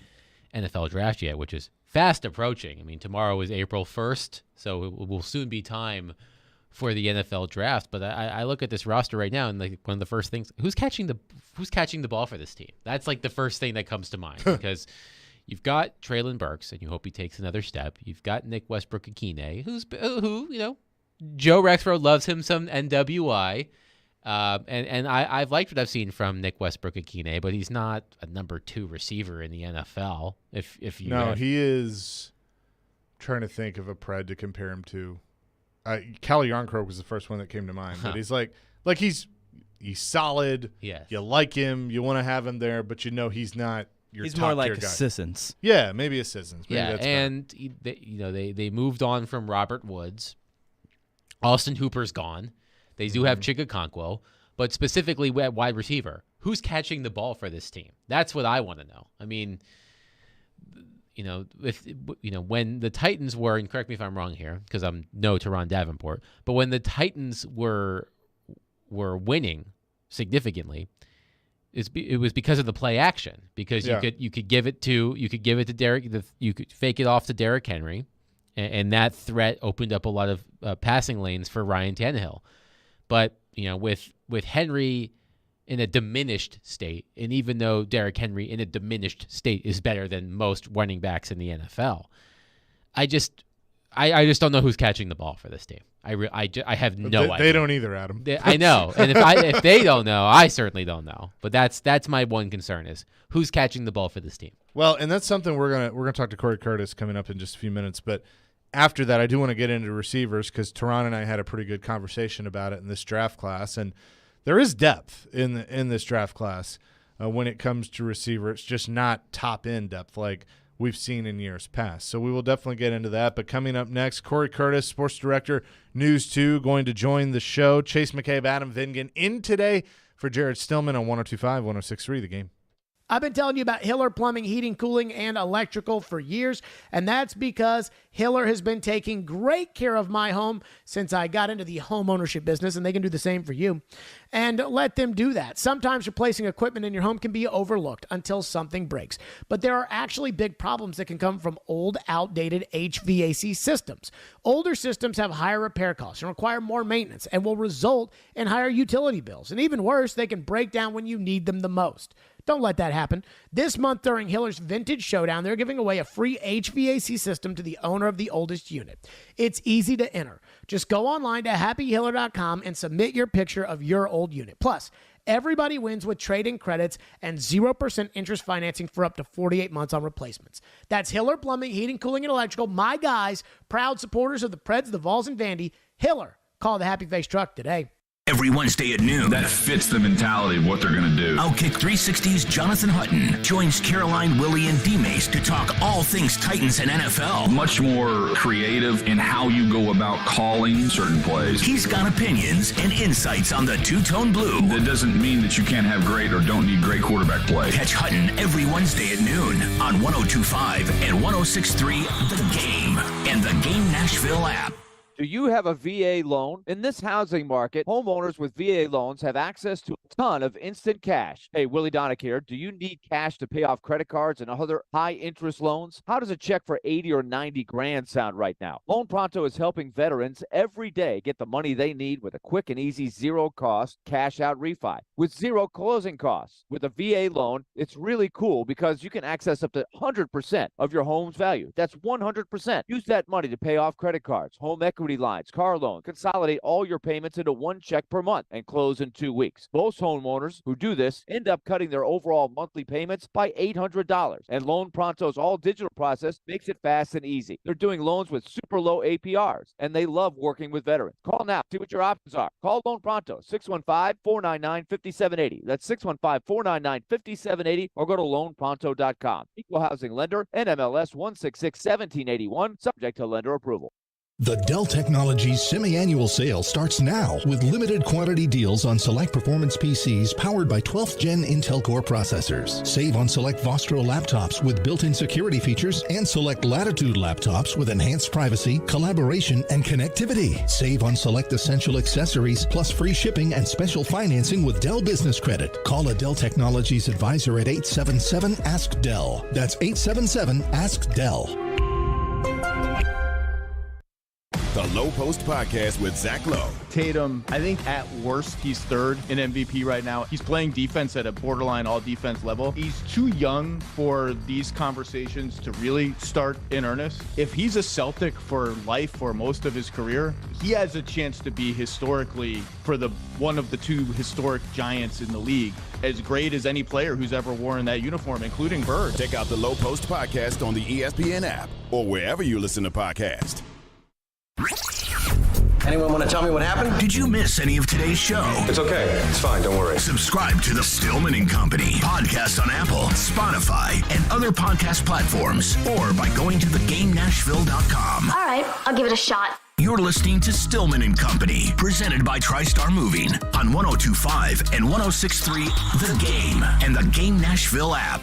Speaker 2: NFL draft yet, which is fast approaching. I mean, tomorrow is April 1st, so it will soon be time for the NFL draft. But I look at this roster right now, and like one of the first things, who's catching the ball for this team? That's like the first thing that comes to mind because you've got Treylon Burks, and you hope he takes another step. You've got Nick Westbrook-Akine, who Joe Rexrode loves him some NWI. And I've liked what I've seen from Nick Westbrook-Ikhine, but he's not a number 2 receiver in the NFL.
Speaker 1: He is. Trying to think of a pred to compare him to. Calle Yarncroke was the first one that came to mind, but he's like he's solid.
Speaker 2: Yes.
Speaker 1: You like him, you want to have him there, but he's not your
Speaker 10: He's
Speaker 1: top
Speaker 10: more like
Speaker 1: tier guy.
Speaker 10: Assistants.
Speaker 1: Yeah, maybe assistants. Maybe
Speaker 2: Yeah,
Speaker 1: that's
Speaker 2: and they moved on from Robert Woods. Austin Hooper's gone. They do have Chigakonkwo, but specifically at wide receiver, who's catching the ball for this team? That's what I want to know. I mean, when the Titans were, and correct me if I'm wrong here, because I'm no Teron Davenport, but when the Titans were winning significantly, it was because of the play action, because you could give it to Derek, you could fake it off to Derrick Henry, and that threat opened up a lot of passing lanes for Ryan Tannehill. But with Henry in a diminished state, and even though Derrick Henry in a diminished state is better than most running backs in the NFL, I just don't know who's catching the ball for this team. I have no idea.
Speaker 1: They don't either, Adam.
Speaker 2: I know, and if they don't know, I certainly don't know. But that's my one concern is who's catching the ball for this team.
Speaker 1: Well, and that's something we're gonna talk to Corey Curtis coming up in just a few minutes. But after that, I do want to get into receivers because Teron and I had a pretty good conversation about it in this draft class, and there is depth in this draft class when it comes to receiver. It's just not top-end depth like we've seen in years past. So we will definitely get into that. But coming up next, Corey Curtis, sports director, News 2, going to join the show. Chase McCabe, Adam Vingan in today for Jared Stillman on 102.5, 106.3 The Game.
Speaker 3: I've been telling you about Hiller Plumbing, Heating, Cooling, and Electrical for years, and that's because Hiller has been taking great care of my home since I got into the home ownership business, and they can do the same for you. And let them do that. Sometimes replacing equipment in your home can be overlooked until something breaks, but there are actually big problems that can come from old, outdated HVAC systems. Older systems have higher repair costs and require more maintenance and will result in higher utility bills. And even worse, they can break down when you need them the most. Don't let that happen. This month during Hiller's Vintage Showdown, they're giving away a free HVAC system to the owner of the oldest unit. It's easy to enter. Just go online to happyhiller.com and submit your picture of your old unit. Plus, everybody wins with trade-in credits and 0% interest financing for up to 48 months on replacements. That's Hiller Plumbing, Heating, Cooling, and Electrical. My guys, proud supporters of the Preds, the Vols, and Vandy. Hiller, call the Happy Face Truck today.
Speaker 6: Every Wednesday at noon.
Speaker 18: That fits the mentality of what they're going to do.
Speaker 6: Outkick 360's Jonathan Hutton joins Caroline, Willie, and D-Mace to talk all things Titans and NFL.
Speaker 18: Much more creative in how you go about calling certain plays.
Speaker 6: He's got opinions and insights on the two-tone blue.
Speaker 18: That doesn't mean that you can't have great or don't need great quarterback play.
Speaker 6: Catch Hutton every Wednesday at noon on 102.5 and 106.3 The Game and the Game Nashville app.
Speaker 15: Do you have a VA loan? In this housing market, homeowners with VA loans have access to a ton of instant cash. Hey, Willie Donick here. Do you need cash to pay off credit cards and other high-interest loans? How does a check for 80 or 90 grand sound right now? Loan Pronto is helping veterans every day get the money they need with a quick and easy zero-cost cash-out refi with zero closing costs. With a VA loan, it's really cool because you can access up to 100% of your home's value. That's 100%. Use that money to pay off credit cards, home equity lines, car loan, consolidate all your payments into one check per month and close in 2 weeks. Most homeowners who do this end up cutting their overall monthly payments by $800. And Loan Pronto's all-digital process makes it fast and easy. They're doing loans with super low APRs, and they love working with veterans. Call now. See what your options are. Call Loan Pronto, 615-499-5780. That's 615-499-5780, or go to loanpronto.com. Equal housing lender, NMLS 166-1781, subject to lender approval.
Speaker 19: The Dell Technologies semi-annual sale starts now with limited quantity deals on select performance PCs powered by 12th Gen Intel Core processors. Save on select Vostro laptops with built-in security features and select Latitude laptops with enhanced privacy, collaboration, and connectivity. Save on select essential accessories plus free shipping and special financing with Dell Business Credit. Call a Dell Technologies advisor at 877-ASK-DELL. That's 877-ASK-DELL.
Speaker 16: The Low Post Podcast with Zach Lowe.
Speaker 20: Tatum, I think at worst, he's third in MVP right now. He's playing defense at a borderline all-defense level. He's too young for these conversations to really start in earnest. If he's a Celtic for life for most of his career, he has a chance to be historically, for the one of the two historic giants in the league, as great as any player who's ever worn that uniform, including Bird.
Speaker 16: Check out the Low Post Podcast on the ESPN app or wherever you listen to podcasts.
Speaker 6: Anyone want to tell me what happened? Did you miss any of today's show?
Speaker 4: It's okay. It's fine. Don't worry.
Speaker 6: Subscribe to the Stillman and Company podcast on Apple, Spotify, and other podcast platforms, or by going to theGameNashville.com.
Speaker 17: All right, I'll give it a shot.
Speaker 6: You're listening to Stillman and Company, presented by TriStar Moving on 102.5 and 106.3 The Game and the Game Nashville app.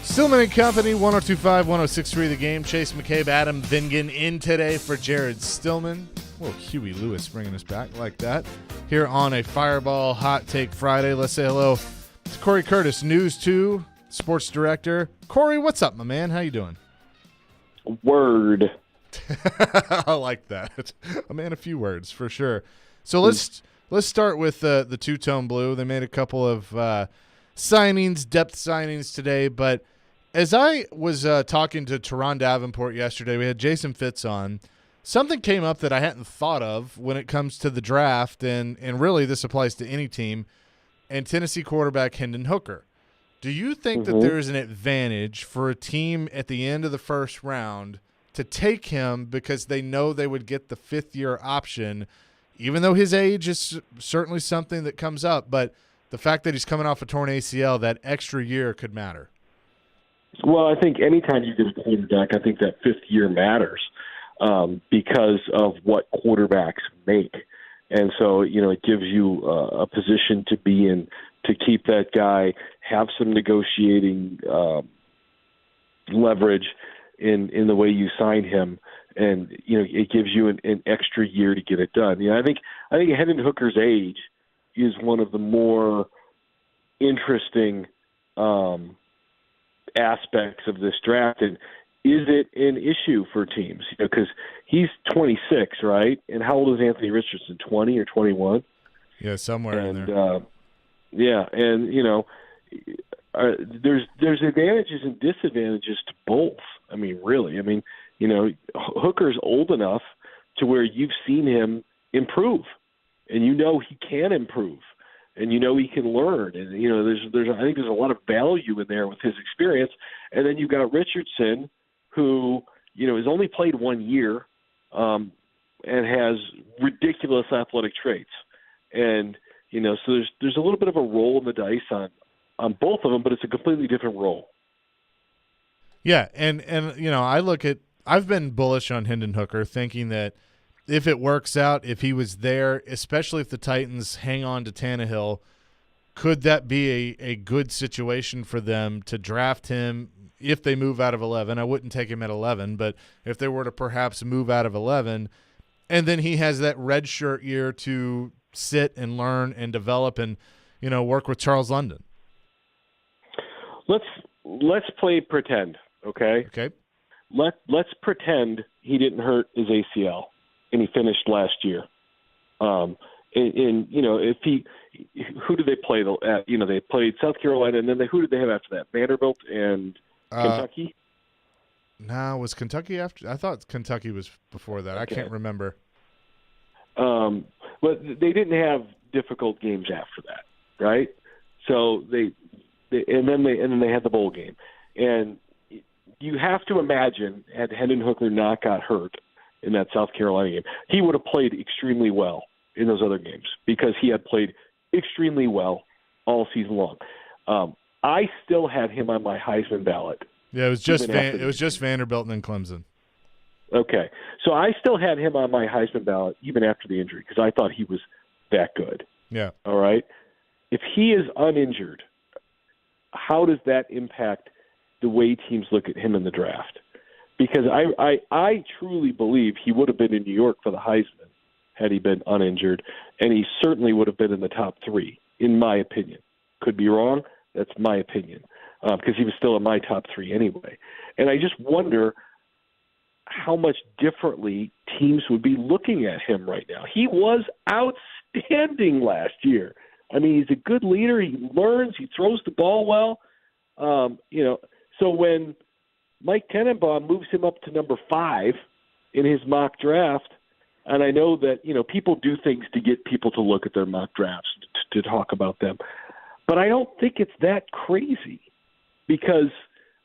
Speaker 1: Stillman and Company, 102.5, 106.3 The Game. Chase McCabe, Adam Vingan in today for Jared Stillman. Whoa, Huey Lewis bringing us back like that. Here on a Fireball Hot Take Friday. Let's say hello to Corey Curtis, News 2 sports director. Corey, what's up, my man? How you doing?
Speaker 21: Word.
Speaker 1: I like that. A man, a few words for sure. So let's start with the two-tone blue. They made a couple of signings, depth signings today, but as I was talking to Teron Davenport yesterday, we had Jason Fitz on. Something came up that I hadn't thought of when it comes to the draft, and really this applies to any team, and Tennessee quarterback Hendon Hooker. Do you think that there is an advantage for a team at the end of the first round to take him because they know they would get the fifth-year option, even though his age is certainly something that comes up, but the fact that he's coming off a torn ACL, that extra year could matter?
Speaker 21: Well, I think anytime you get a quarterback, I think that fifth year matters because of what quarterbacks make. And so, it gives you a position to be in to keep that guy, have some negotiating leverage in the way you sign him. And, it gives you an extra year to get it done. I think Hendon Hooker's age is one of the more interesting aspects of this draft. And is it an issue for teams? Because he's 26, right? And how old is Anthony Richardson? 20 or 21?
Speaker 1: Yeah, somewhere in there.
Speaker 21: There's advantages and disadvantages to both. I mean, really. I mean, Hooker's old enough to where you've seen him improve, and he can improve, and he can learn, and I think there's a lot of value in there with his experience. And then you've got Richardson, who has only played 1 year, and has ridiculous athletic traits, and so there's a little bit of a roll in the dice on both of them, but it's a completely different role.
Speaker 1: Yeah, and I've been bullish on Hendon Hooker, thinking that if it works out, if he was there, especially if the Titans hang on to Tannehill, could that be a good situation for them to draft him if they move out of 11? I wouldn't take him at 11, but if they were to perhaps move out of 11, and then he has that redshirt year to sit and learn and develop and, work with Charles London.
Speaker 21: Let's play pretend, okay?
Speaker 1: Okay.
Speaker 21: Let's pretend he didn't hurt his ACL and he finished last year. If who did they play? They played South Carolina, and then who did they have after that? Vanderbilt and Kentucky?
Speaker 1: Was Kentucky after? I thought Kentucky was before that. Okay. I can't remember.
Speaker 21: But they didn't have difficult games after that, right? So they then they had the bowl game, and you have to imagine had Hendon Hooker not got hurt in that South Carolina game, he would have played extremely well in those other games because he had played extremely well all season long. I still had him on my Heisman ballot.
Speaker 1: Yeah, it was just Vanderbilt and then Clemson.
Speaker 21: Okay, so I still had him on my Heisman ballot even after the injury because I thought he was that good.
Speaker 1: Yeah.
Speaker 21: All right. If he is uninjured, how does that impact the way teams look at him in the draft? Because I truly believe he would have been in New York for the Heisman had he been uninjured, and he certainly would have been in the top three, in my opinion. Could be wrong. That's my opinion, because he was still in my top three anyway. And I just wonder how much differently teams would be looking at him right now. He was outstanding last year. I mean, he's a good leader. He learns. He throws the ball well. So when Mike Tenenbaum moves him up to number 5 in his mock draft, and I know that, people do things to get people to look at their mock drafts, to talk about them. But I don't think it's that crazy, because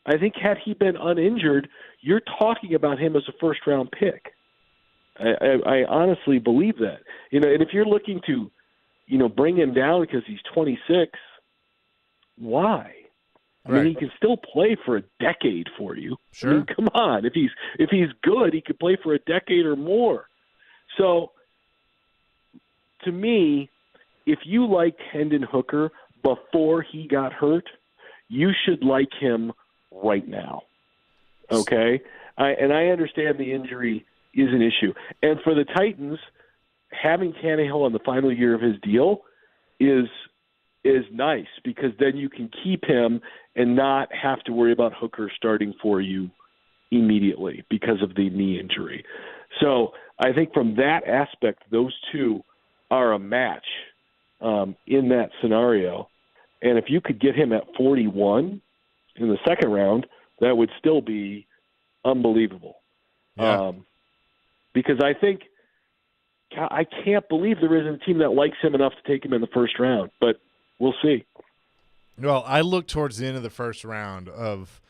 Speaker 21: I think had he been uninjured, you're talking about him as a first-round pick. I honestly believe that. And if you're looking to, bring him down because he's 26, why? I mean, he can still play for a decade for you.
Speaker 1: Sure.
Speaker 21: I mean, come on. If he's good, he could play for a decade or more. So, to me, if you liked Hendon Hooker before he got hurt, you should like him right now. Okay? I understand the injury is an issue. And for the Titans, having Tannehill on the final year of his deal is nice, because then you can keep him and not have to worry about Hooker starting for you immediately because of the knee injury. So I think from that aspect, those two are a match in that scenario. And if you could get him at 41 in the second round, that would still be unbelievable.
Speaker 1: Yeah.
Speaker 21: Because I can't believe there isn't a team that likes him enough to take him in the first round, but we'll see.
Speaker 1: Well, I look towards the end of the first round of,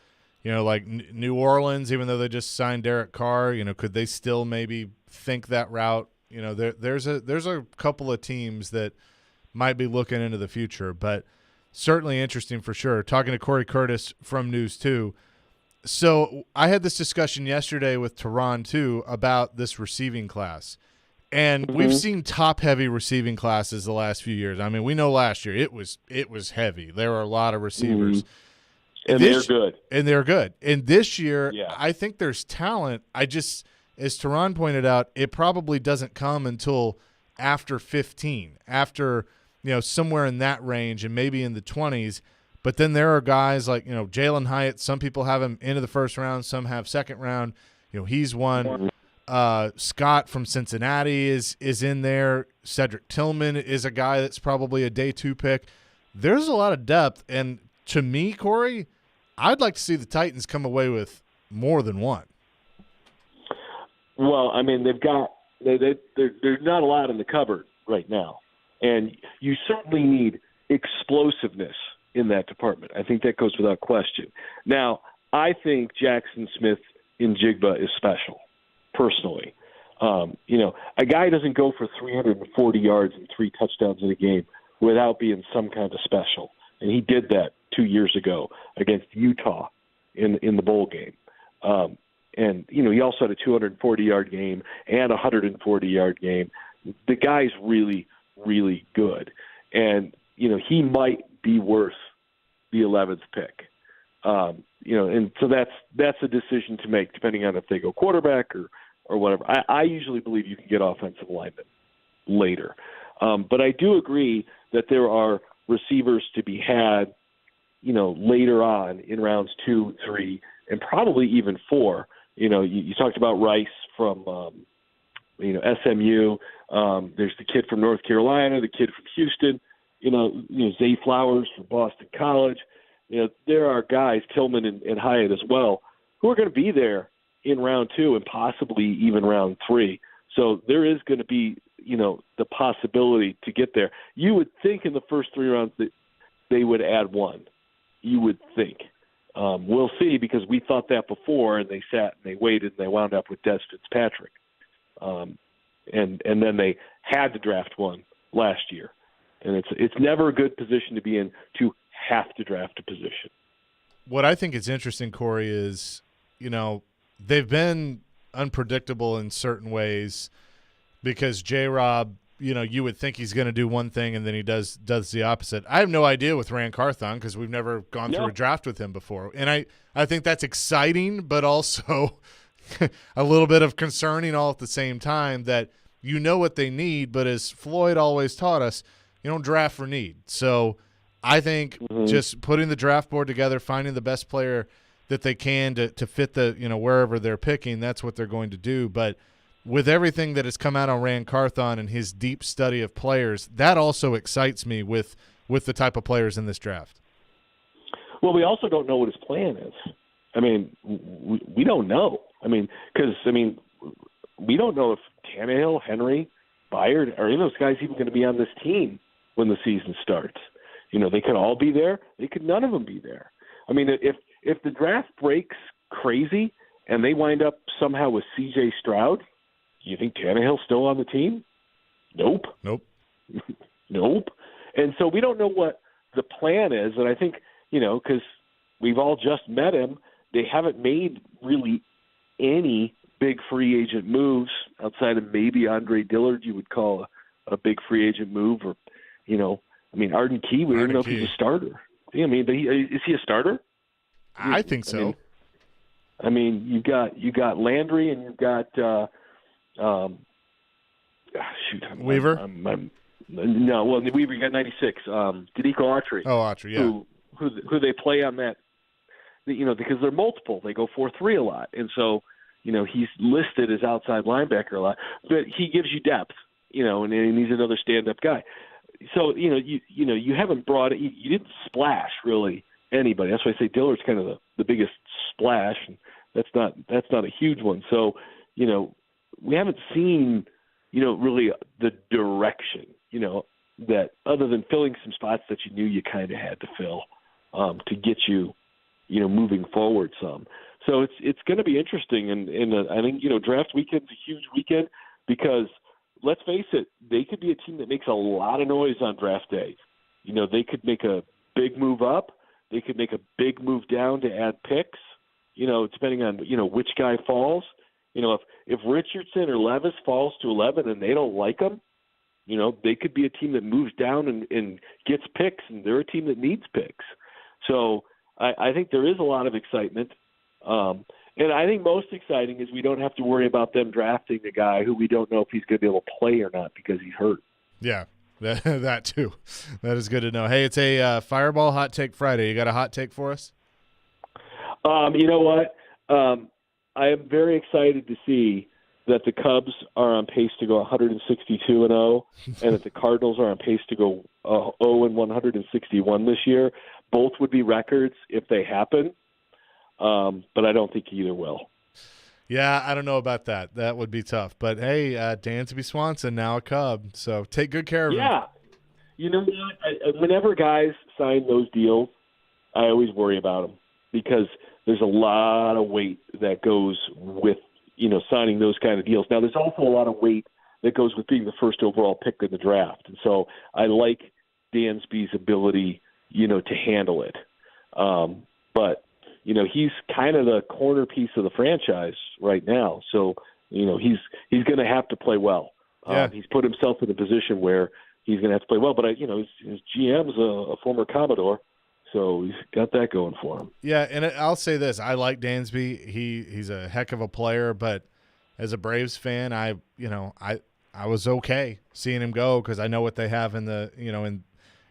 Speaker 1: like New Orleans, even though they just signed Derek Carr, could they still maybe think that route? There's a couple of teams that might be looking into the future, but certainly interesting for sure. Talking to Corey Curtis from News 2. So I had this discussion yesterday with Tehran, too, about this receiving class. And we've seen top-heavy receiving classes the last few years. I mean, we know last year it was heavy. There were a lot of receivers.
Speaker 21: And they're good.
Speaker 1: And they're good. And this year, I think there's talent. As Tehran pointed out, it probably doesn't come until after 15, after, somewhere in that range and maybe in the 20s. But then there are guys like, Jalen Hyatt. Some people have him into the first round. Some have second round. He's one. Scott from Cincinnati is in there. Cedric Tillman is a guy that's probably a day 2 pick. There's a lot of depth, and to me, Corey, I'd like to see the Titans come away with more than one.
Speaker 21: Well, I mean, there's not a lot in the cupboard right now, and you certainly need explosiveness in that department. I think that goes without question. Now, I think Jackson Smith in Jigba is special. Personally, a guy doesn't go for 340 yards and 3 touchdowns in a game without being some kind of special, and he did that 2 years ago against Utah in the bowl game. And he also had a 240-yard game and a 140-yard game. The guy's really, really good, and he might be worth the 11th pick. And so that's a decision to make depending on if they go quarterback or whatever. I usually believe you can get offensive linemen later. But I do agree that there are receivers to be had, later on in rounds 2, 3, and probably even 4. You talked about Rice from, SMU. There's the kid from North Carolina, the kid from Houston, Zay Flowers from Boston College. There are guys, Tillman and Hyatt as well, who are going to be there in round 2 and possibly even round 3. So there is going to be, the possibility to get there. You would think in the first 3 rounds that they would add one. You would think. We'll see, because we thought that before, and they sat and they waited and they wound up with Des Fitzpatrick. And then they had to draft one last year. And it's never a good position to be in to have to draft a position.
Speaker 1: What I think is interesting, Corey, is, they've been unpredictable in certain ways because J-Rob, you would think he's going to do one thing and then he does the opposite. I have no idea with Rand Carthon because we've never gone through a draft with him before. And I think that's exciting, but also a little bit of concerning all at the same time that what they need, but as Floyd always taught us, you don't draft for need. So I think just putting the draft board together, finding the best player that they can to fit the, wherever they're picking, that's what they're going to do. But with everything that has come out on Rand Carthon and his deep study of players, that also excites me with the type of players in this draft.
Speaker 21: Well, we also don't know what his plan is. I mean, we don't know. Because we don't know if Tannehill, Henry, Byard, are any of those guys even going to be on this team when the season starts? They could all be there. They could none of them be there. If the draft breaks crazy and they wind up somehow with C.J. Stroud, do you think Tannehill's still on the team? Nope. Nope. And so we don't know what the plan is. And I think, because we've all just met him, they haven't made really any big free agent moves outside of maybe Andre Dillard you would call a big free agent move. Or, Arden Key, we don't know if he's a starter. But is he a starter?
Speaker 1: I think so.
Speaker 21: You got Landry and you've got
Speaker 1: Weaver.
Speaker 21: Weaver got 96. Danico Autry.
Speaker 1: Oh, Autry, yeah.
Speaker 21: Who they play on that? Because they're multiple. They go 4-3 a lot, and so he's listed as outside linebacker a lot, but he gives you depth. And he's another stand-up guy. So you haven't brought it. You didn't splash really anybody. That's why I say Dillard's kind of the biggest splash. And that's not a huge one. So we haven't seen really the direction that other than filling some spots that you knew you kind of had to fill to get you moving forward some. So it's going to be interesting, and I think draft weekend's a huge weekend because. Let's face it, they could be a team that makes a lot of noise on draft day. They could make a big move up. They could make a big move down to add picks, depending on, which guy falls. If Richardson or Levis falls to 11 and they don't like them, they could be a team that moves down and gets picks, and they're a team that needs picks. So I think there is a lot of excitement. And I think most exciting is we don't have to worry about them drafting a guy who we don't know if he's going to be able to play or not because he's hurt.
Speaker 1: Yeah, that too. That is good to know. Hey, it's a Fireball Hot Take Friday. You got a hot take for us?
Speaker 21: You know what? I am very excited to see that the Cubs are on pace to go 162-0, and that the Cardinals are on pace to go 0-161 this year. Both would be records if they happen. But I don't think either will.
Speaker 1: Yeah, I don't know about that. That would be tough. But, hey, Dansby Swanson, now a Cub, so take good care of him.
Speaker 21: Yeah. You know what? Whenever guys sign those deals, I always worry about them because there's a lot of weight that goes with, signing those kind of deals. Now, there's also a lot of weight that goes with being the first overall pick in the draft. And so I like Dansby's ability, to handle it. But he's kind of the corner piece of the franchise right now. So, he's going to have to play well.
Speaker 1: Yeah.
Speaker 21: He's put himself in a position where he's going to have to play well. But, his GM's a former Commodore, so he's got that going for him.
Speaker 1: Yeah, and I'll say this. I like Dansby. He's a heck of a player, but as a Braves fan, I was okay seeing him go because I know what they have in the,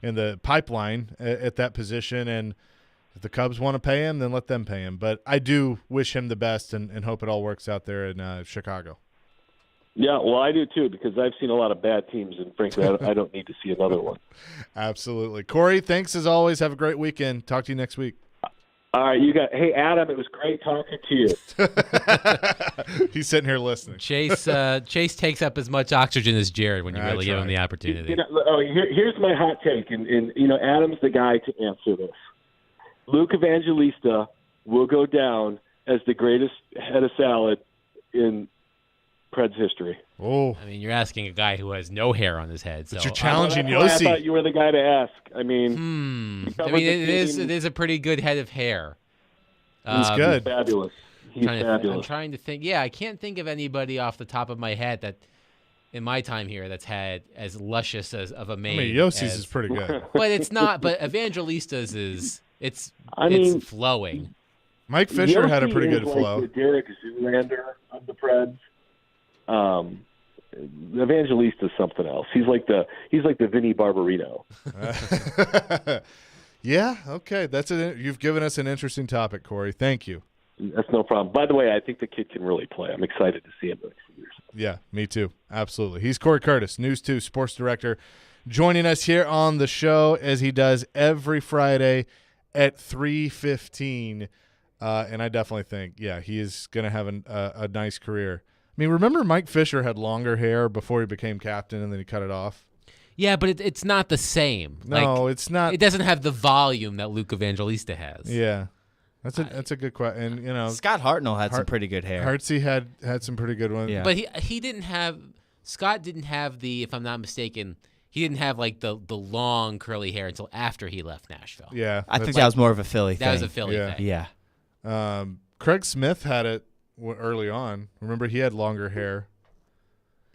Speaker 1: in the pipeline at that position, and if the Cubs want to pay him, then let them pay him. But I do wish him the best and hope it all works out there in Chicago.
Speaker 21: Yeah, well, I do too because I've seen a lot of bad teams, and frankly, I don't need to see another one.
Speaker 1: Absolutely. Corey, thanks as always. Have a great weekend. Talk to you next week.
Speaker 21: All right, hey, Adam, it was great talking to you.
Speaker 1: He's sitting here listening.
Speaker 2: Chase takes up as much oxygen as Jared when you really give him the opportunity.
Speaker 21: Here's my hot take, and Adam's the guy to answer this. Luke Evangelista will go down as the greatest head of salad in Preds history.
Speaker 1: Oh,
Speaker 2: I mean, you're asking a guy who has no hair on his head. So
Speaker 1: but you're challenging
Speaker 21: Yossi. I thought you were the guy to ask.
Speaker 2: it is a pretty good head of hair.
Speaker 1: He's good.
Speaker 21: He's fabulous. He's fabulous.
Speaker 2: I'm trying to think. Yeah, I can't think of anybody off the top of my head that, in my time here, that's had as luscious of a mane.
Speaker 1: I mean, Yossi's is pretty good,
Speaker 2: but it's not. But Evangelista's is it's flowing.
Speaker 1: Mike Fisher
Speaker 21: Yossi
Speaker 1: had a pretty good flow.
Speaker 21: The Derek Zoolander of the Preds. Evangelista is something else. He's like the Vinny Barbarino.
Speaker 1: Yeah, okay. You've given us an interesting topic, Corey. Thank you.
Speaker 21: That's no problem. By the way, I think the kid can really play. I'm excited to see him the next few years.
Speaker 1: Yeah, me too. Absolutely. He's Corey Curtis, News 2 sports director, joining us here on the show as he does every Friday at 3:15. And I definitely think, he is going to have a nice career. I mean, remember Mike Fisher had longer hair before he became captain and then he cut it off?
Speaker 2: Yeah, but it's not the same.
Speaker 1: No, it's not.
Speaker 2: It doesn't have the volume that Luke Evangelista has.
Speaker 1: Yeah. That's a good question. And
Speaker 10: Scott Hartnell had some pretty good hair.
Speaker 1: Hartsey had some pretty good ones.
Speaker 10: Yeah.
Speaker 2: But he didn't have Scott didn't have the, if I'm not mistaken, he didn't have like the long curly hair until after he left Nashville.
Speaker 1: Yeah.
Speaker 10: I think that was more of a Philly thing.
Speaker 2: That was a Philly thing.
Speaker 10: Yeah.
Speaker 1: Craig Smith had it early on. Remember, he had longer hair.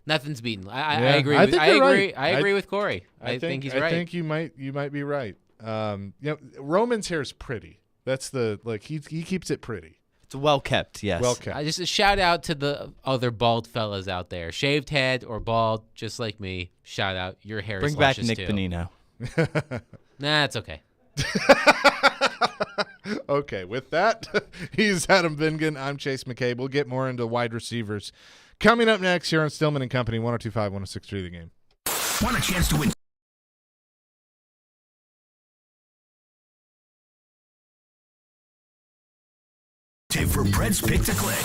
Speaker 2: Nothing's beaten. I agree. I agree with Corey. I think he's right.
Speaker 1: I think you might be right. Roman's hair is pretty. That's he keeps it pretty.
Speaker 10: It's well kept. Yes.
Speaker 1: Well kept.
Speaker 2: Just a shout out to the other bald fellas out there, shaved head or bald, just like me. Shout out, your hair.
Speaker 10: Bring
Speaker 2: is
Speaker 10: back
Speaker 2: luscious
Speaker 10: Nick
Speaker 2: too.
Speaker 10: Bonino.
Speaker 2: Nah, it's okay.
Speaker 1: Okay, with that, he's Adam Vingan. I'm Chase McCabe. We'll get more into wide receivers coming up next here on Stillman and Company, 102.5, 106.3 The Game.
Speaker 6: Want a chance to win for Pred's Pick to Click.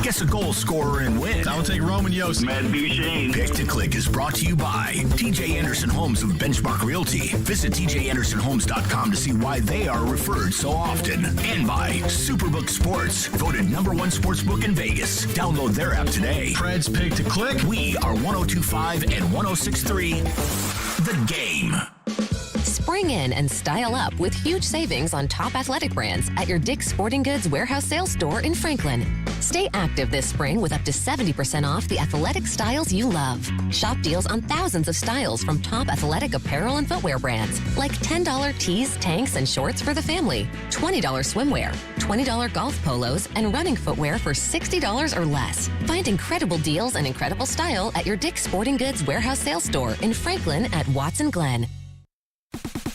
Speaker 6: Guess a goal scorer and win.
Speaker 18: I'll take Roman Yossi.
Speaker 6: Matt Duchene. Pick to Click is brought to you by TJ Anderson Homes of Benchmark Realty. Visit tjandersonhomes.com to see why they are referred so often. And by Superbook Sports, voted #1 sportsbook in Vegas. Download their app today.
Speaker 18: Pred's Pick to Click.
Speaker 6: We are 102.5 and 106.3 The Game.
Speaker 7: Spring in and style up with huge savings on top athletic brands at your Dick's Sporting Goods warehouse sales store in Franklin. Stay active this spring with up to 70% off the athletic styles you love. Shop deals on thousands of styles from top athletic apparel and footwear brands, like $10 tees, tanks, and shorts for the family, $20 swimwear, $20 golf polos, and running footwear for $60 or less. Find incredible deals and incredible style at your Dick's Sporting Goods warehouse sales store in Franklin at Watson Glen.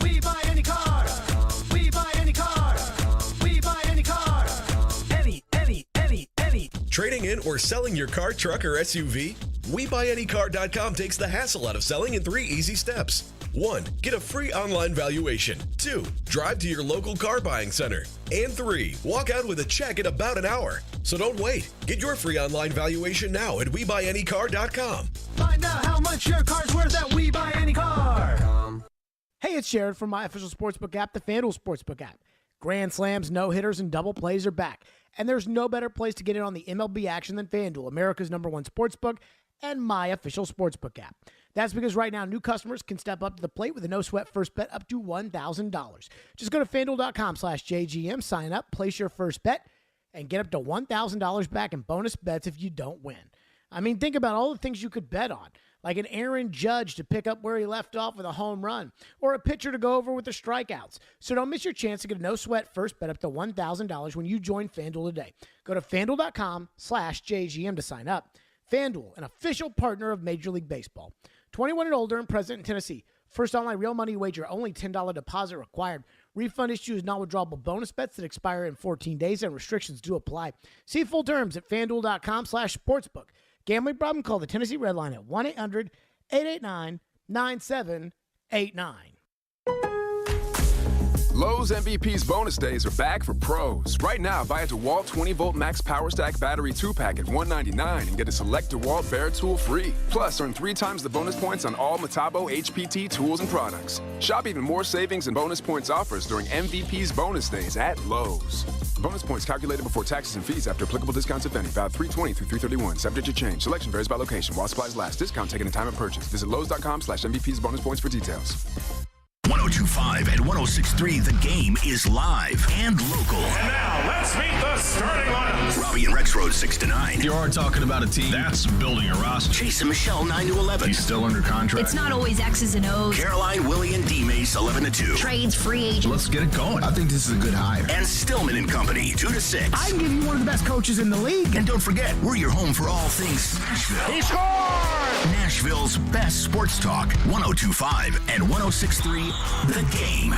Speaker 22: We buy any car. We buy any car. We buy any car. Any.
Speaker 23: Trading in or selling your car, truck, or SUV? WeBuyAnyCar.com takes the hassle out of selling in 3 easy steps. 1. Get a free online valuation. 2. Drive to your local car buying center. And 3. Walk out with a check in about an hour. So don't wait. Get your free online valuation now at WeBuyAnyCar.com.
Speaker 22: Find out how much your car's worth at WeBuyAnyCar.
Speaker 3: Hey, it's Jared from my official sportsbook app, the FanDuel Sportsbook app. Grand slams, no-hitters, and double plays are back. And there's no better place to get in on the MLB action than FanDuel, America's #1 sportsbook and my official sportsbook app. That's because right now, new customers can step up to the plate with a no-sweat first bet up to $1,000. Just go to FanDuel.com/JGM, sign up, place your first bet, and get up to $1,000 back in bonus bets if you don't win. I mean, think about all the things you could bet on, like an Aaron Judge to pick up where he left off with a home run, or a pitcher to go over with the strikeouts. So don't miss your chance to get a no-sweat first bet up to $1,000 when you join FanDuel today. Go to FanDuel.com/JGM to sign up. FanDuel, an official partner of Major League Baseball. 21 and older and present in Tennessee. First online real money wager, only $10 deposit required. Refund issues non-withdrawable bonus bets that expire in 14 days and restrictions do apply. See full terms at FanDuel.com/sportsbook. Gambling problem? Call the Tennessee Red Line at 1-800-889-9789.
Speaker 24: Lowe's MVP's bonus days are back for pros. Right now, buy a DeWalt 20-volt Max Power Stack Battery 2-pack at $199 and get a select DeWalt Bear tool free. Plus, earn 3 times the bonus points on all Metabo HPT tools and products. Shop even more savings and bonus points offers during MVP's bonus days at Lowe's. Bonus points calculated before taxes and fees after applicable discounts, if any. Valid 3/20 through 3/31. Subject to change. Selection varies by location. While supplies last. Discount taken at time of purchase. Visit Lowes.com/MVP's bonus points for details.
Speaker 6: 102.5 and 106.3 The Game is live and local.
Speaker 22: And now,
Speaker 5: Let's meet the starting lineups.
Speaker 6: Robbie and Rexrode 6 to 9.
Speaker 18: You are talking about a team that's building a roster.
Speaker 6: Chase and Michelle 9 to 11.
Speaker 18: He's still under contract.
Speaker 12: It's not always X's and O's.
Speaker 6: Caroline, Willie, and D Mace 11 to 2.
Speaker 12: Trades, free agents.
Speaker 18: Let's get it going. I think this is a good hire.
Speaker 6: And Stillman and Company 2 to 6.
Speaker 3: I can give you one of the best coaches in the league.
Speaker 6: And don't forget, we're your home for all things Nashville.
Speaker 5: He scored!
Speaker 6: Nashville's best sports talk. 102.5 and 106.3 The Game.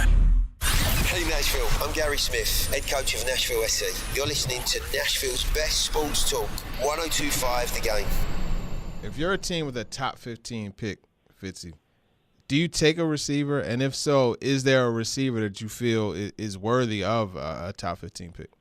Speaker 8: Hey Nashville, I'm Gary Smith, head coach of Nashville SC. You're listening to Nashville's best sports talk, 102.5 The Game.
Speaker 13: If you're a team with a top 15 pick, Fitzy, do you take a receiver? And if so, is there a receiver that you feel is worthy of a top 15 pick?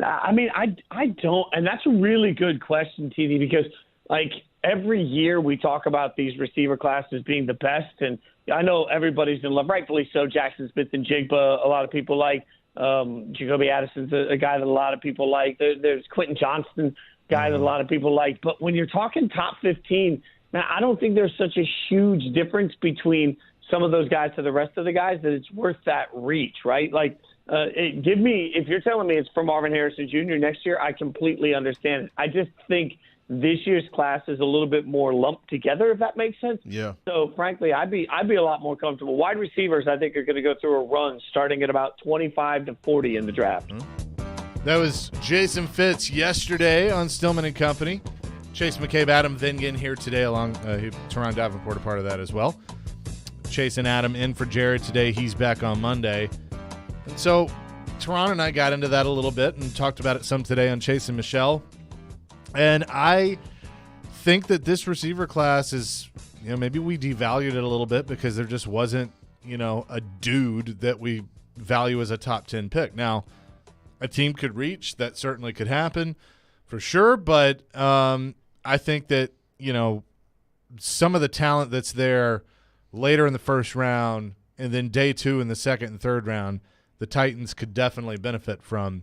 Speaker 14: I mean, I don't, and that's a really good question, TD, because like every year we talk about these receiver classes being the best, and I know everybody's in love, rightfully so. Jackson Smith and Jigba, a lot of people like. Jacoby Addison's a guy that a lot of people like. There's Quentin Johnston, guy that a lot of people like. But when you're talking top 15, man, I don't think there's such a huge difference between some of those guys to the rest of the guys that it's worth that reach, right? Like, if you're telling me it's for Marvin Harrison Jr. next year, I completely understand it. I just think this year's class is a little bit more lumped together, if that makes sense.
Speaker 13: Yeah.
Speaker 14: So, frankly, I'd be a lot more comfortable. Wide receivers, I think, are going to go through a run starting at about 25 to 40 in the draft.
Speaker 1: That was Jason Fitz yesterday on Stillman and Company. Chase McCabe, Adam Vingan here today, along Teron Davenport, a part of that as well. Chase and Adam in for Jared today. He's back on Monday. And so Teron and I got into that a little bit and talked about it some today on Chase and Michelle. And I think that this receiver class is, maybe we devalued it a little bit because there just wasn't, a dude that we value as a top 10 pick. Now, a team could reach, that certainly could happen for sure. But I think that, some of the talent that's there later in the first round and then day 2 in the second and third round, the Titans could definitely benefit from.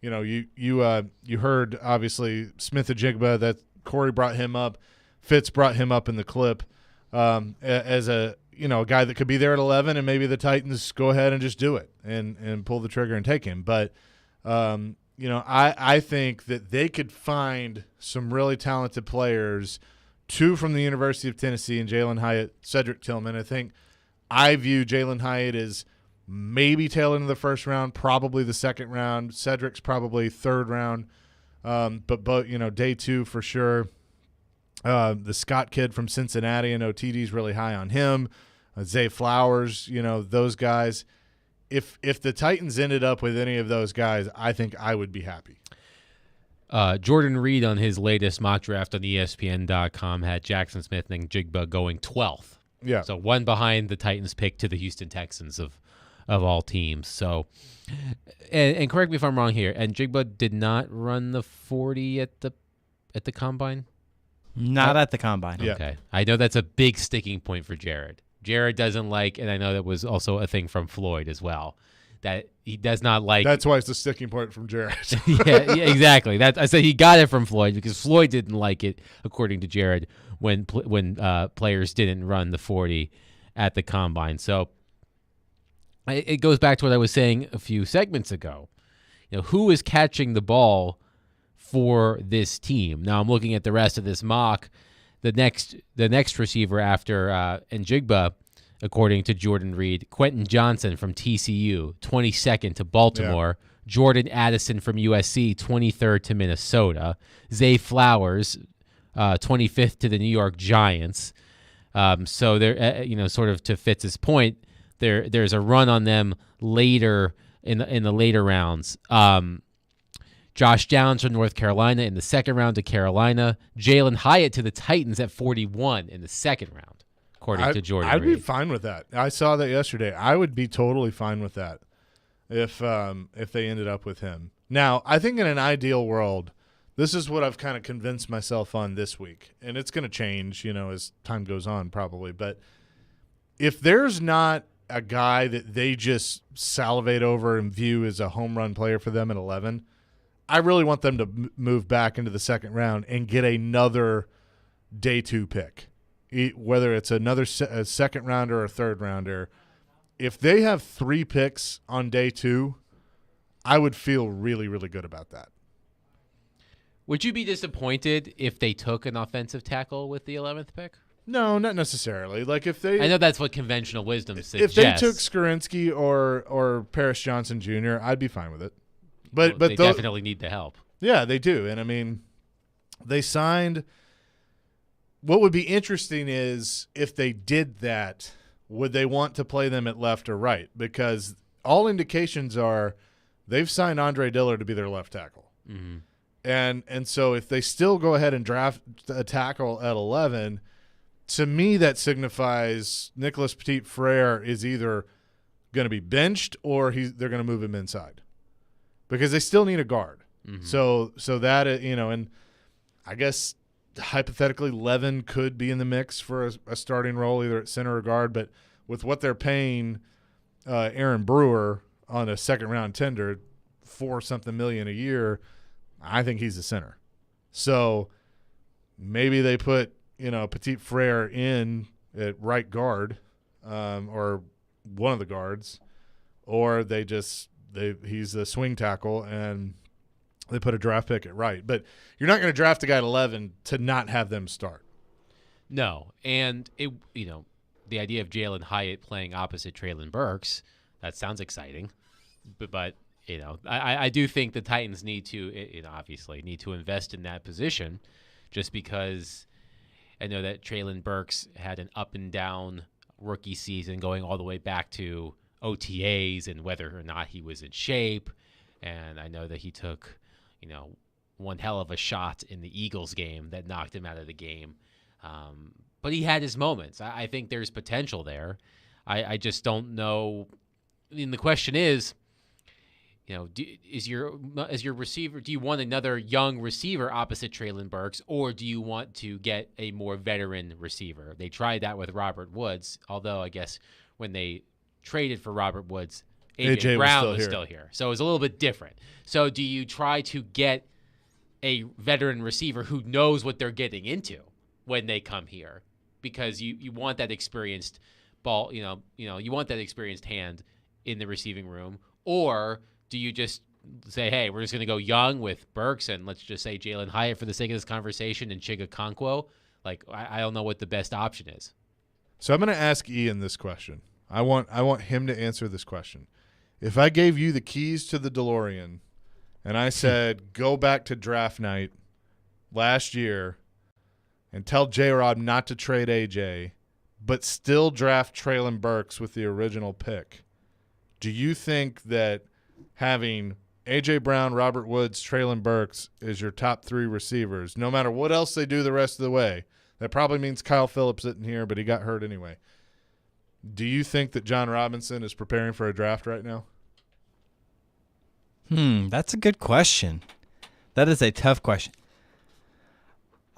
Speaker 1: You heard, obviously, Smith-Njigba, that Corey brought him up. Fitz brought him up in the clip as a guy that could be there at 11, and maybe the Titans go ahead and just do it and pull the trigger and take him. But, I think that they could find some really talented players, 2 from the University of Tennessee and Jalen Hyatt, Cedric Tillman. I view Jalen Hyatt as maybe tail into the first round, probably the second round. Cedric's probably third round, but day 2 for sure. The Scott kid from Cincinnati, I know TD's really high on him. Zay Flowers, those guys. If the Titans ended up with any of those guys, I think I would be happy.
Speaker 2: Jordan Reed on his latest mock draft on ESPN.com had Jackson Smith and Njigba going 12th.
Speaker 1: Yeah.
Speaker 2: So one behind the Titans pick to the Houston Texans of all teams. So, and correct me if I'm wrong here, and Njigba did not run the 40 at the combine?
Speaker 10: Not at the combine.
Speaker 1: Yeah.
Speaker 2: Okay. I know that's a big sticking point for Jared. Jared doesn't like, and I know that was also a thing from Floyd as well, that he does not like.
Speaker 1: That's why it's the sticking point from Jared.
Speaker 2: yeah, exactly. I said he got it from Floyd because Floyd didn't like it, according to Jared, when players didn't run the 40 at the combine. So it goes back to what I was saying a few segments ago. Who is catching the ball for this team? Now I'm looking at the rest of this mock. The next receiver after Njigba, according to Jordan Reed, Quentin Johnson from TCU, 22nd to Baltimore. Yeah. Jordan Addison from USC, 23rd to Minnesota. Zay Flowers, 25th to the New York Giants. So they're, sort of to Fitz's point, there's a run on them later in the later rounds. Josh Downs from North Carolina in the second round to Carolina. Jalen Hyatt to the Titans at 41 in the second round, according to Jordan
Speaker 1: I'd
Speaker 2: Reed.
Speaker 1: be fine with that. I saw that yesterday. I would be totally fine with that if they ended up with him. Now, I think in an ideal world, this is what I've kind of convinced myself on this week, and it's going to change, as time goes on probably. But if there's not a guy that they just salivate over and view as a home run player for them at 11, I really want them to move back into the second round and get another day 2 pick, whether it's another a second rounder or a third rounder. If they have 3 picks on day 2, I would feel really, really good about that.
Speaker 2: Would you be disappointed if they took an offensive tackle with the 11th pick?
Speaker 1: No, not necessarily. Like if they,
Speaker 2: I know that's what conventional wisdom suggests.
Speaker 1: If they took Skorinsky or Paris Johnson Jr., I'd be fine with it. But
Speaker 2: they definitely need the help.
Speaker 1: Yeah, they do. And I mean, they signed. What would be interesting is if they did that, would they want to play them at left or right? Because all indications are they've signed Andre Dillard to be their left tackle.
Speaker 2: Mm-hmm.
Speaker 1: And so if they still go ahead and draft a tackle at 11, to me that signifies Nicholas Petit-Frere is either going to be benched or they're going to move him inside because they still need a guard. Mm-hmm. So that, and I guess hypothetically Levin could be in the mix for a starting role either at center or guard, but with what they're paying Aaron Brewer on a second-round tender, $4-something million a year, I think he's the center. So maybe they put, Petit-Frere in at right guard or one of the guards, or he's a swing tackle and they put a draft pick at right. But you're not going to draft a guy at 11 to not have them start.
Speaker 2: No. And, the idea of Jalen Hyatt playing opposite Treylon Burks, that sounds exciting. But I do think the Titans need to, obviously, need to invest in that position just because I know that Treylon Burks had an up and down rookie season going all the way back to OTAs and whether or not he was in shape. And I know that he took, one hell of a shot in the Eagles game that knocked him out of the game. But he had his moments. I think there's potential there. I just don't know. I mean, the question is, as your receiver, do you want another young receiver opposite Treylon Burks, or do you want to get a more veteran receiver? They tried that with Robert Woods, although I guess when they traded for Robert Woods, A.J. Brown was still here. So it was a little bit different. So do you try to get a veteran receiver who knows what they're getting into when they come here? Because you want that experienced ball, you want that experienced hand in the receiving room, or do you just say, hey, we're just going to go young with Burks and let's just say Jalen Hyatt for the sake of this conversation and Chiga Okonkwo? Like, I don't know what the best option is.
Speaker 1: So I'm going to ask Ian this question. I want him to answer this question. If I gave you the keys to the DeLorean and I said, go back to draft night last year and tell J-Rob not to trade AJ, but still draft Treylon Burks with the original pick, do you think that having A.J. Brown, Robert Woods, Treylon Burks is your top three receivers, no matter what else they do the rest of the way? That probably means Kyle Phillips isn't here, but he got hurt anyway. Do you think that John Robinson is preparing for a draft right now?
Speaker 10: That's a good question. That is a tough question.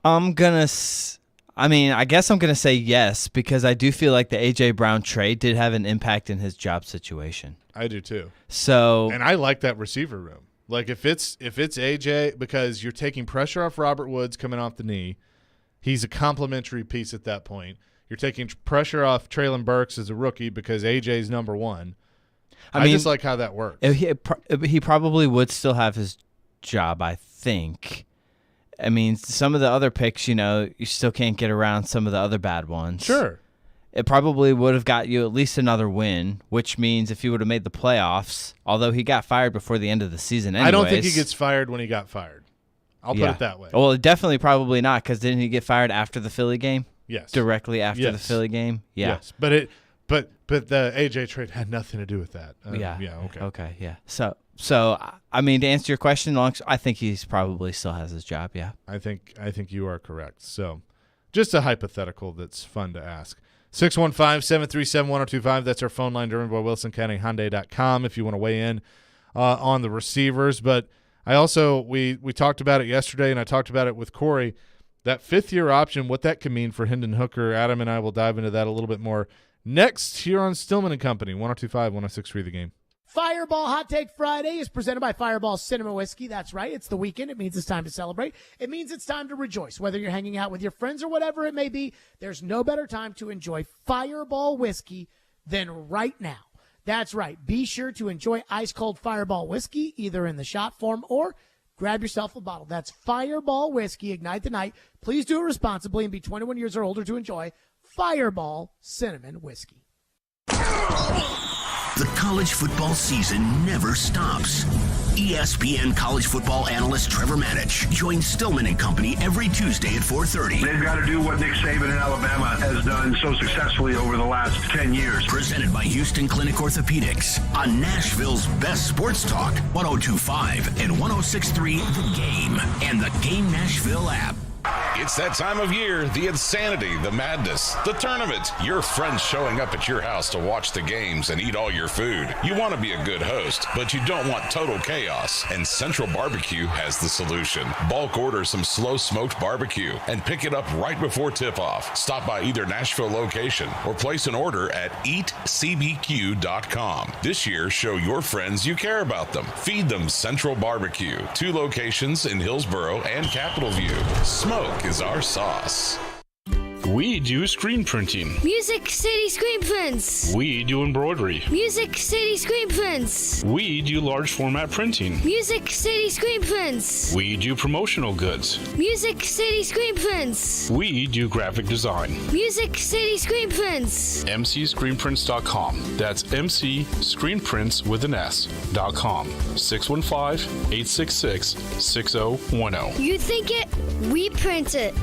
Speaker 10: I guess I'm going to say yes, because I do feel like the A.J. Brown trade did have an impact in his job situation.
Speaker 1: I do too.
Speaker 10: And
Speaker 1: I like that receiver room. Like if it's AJ, because you're taking pressure off Robert Woods coming off the knee. He's a complimentary piece at that point. You're taking pressure off Treylon Burks as a rookie because AJ's number one. I just like how that works.
Speaker 10: He probably would still have his job, I think. I mean, some of the other picks, you still can't get around some of the other bad ones.
Speaker 1: Sure.
Speaker 10: It probably would have got you at least another win, which means if he would have made the playoffs, although he got fired before the end of the season anyways.
Speaker 1: I don't think he gets fired when he got fired. I'll put it that way.
Speaker 10: Well, definitely probably not, because didn't he get fired after the Philly game?
Speaker 1: Yes.
Speaker 10: Directly after the Philly game? Yeah.
Speaker 1: Yes. But the AJ trade had nothing to do with that.
Speaker 10: Yeah.
Speaker 1: Okay.
Speaker 10: Okay, yeah. So, I mean, to answer your question, I think he's probably still has his job, yeah.
Speaker 1: I think you are correct. So just a hypothetical that's fun to ask. 615-737-1025. That's our phone line, driven by WilsonCountyHyundai.com if you want to weigh in on the receivers. But I also, we talked about it yesterday, and I talked about it with Corey, that fifth-year option, what that could mean for Hendon Hooker. Adam and I will dive into that a little bit more next here on Stillman & Company, 102.5, 106.3 The Game.
Speaker 3: Fireball Hot Take Friday is presented by Fireball Cinema Whiskey. That's right. It's the weekend. It means it's time to celebrate. It means it's time to rejoice. Whether you're hanging out with your friends or whatever it may be, there's no better time to enjoy Fireball Whiskey than right now. That's right. Be sure to enjoy ice-cold Fireball whiskey, either in the shot form or grab yourself a bottle. That's Fireball whiskey. Ignite the night. Please do it responsibly and be 21 years or older to enjoy Fireball cinnamon whiskey.
Speaker 6: The college football season never stops. ESPN college football analyst Trevor Manich joins Stillman and Company every Tuesday at 4:30.
Speaker 9: They've got to do what Nick Saban in Alabama has done so successfully over the last 10 years.
Speaker 6: Presented by Houston Clinic Orthopedics on Nashville's best sports talk, 102.5 and 106.3 The Game and the Game Nashville app.
Speaker 11: It's that time of year, the insanity, the madness, the tournament, your friends showing up at your house to watch the games and eat all your food. You want to be a good host, but you don't want total chaos, and Central Barbecue has the solution. Bulk order some slow-smoked barbecue and pick it up right before tip-off. Stop by either Nashville location or place an order at eatcbq.com. This year, show your friends you care about them. Feed them Central Barbecue. 2 locations in Hillsboro and Capitol View. Smoke is our sauce.
Speaker 15: We do screen printing.
Speaker 19: Music City Screen Prints.
Speaker 15: We do embroidery.
Speaker 19: Music City Screen Prints.
Speaker 15: We do large format printing.
Speaker 19: Music City Screen Prints.
Speaker 15: We do promotional goods.
Speaker 19: Music City Screen Prints.
Speaker 15: We do graphic design.
Speaker 19: Music City Screen Prints.
Speaker 15: mcscreenprints.com. That's mcscreenprints with an S.com. 615-866-6010.
Speaker 19: You think it, we print it.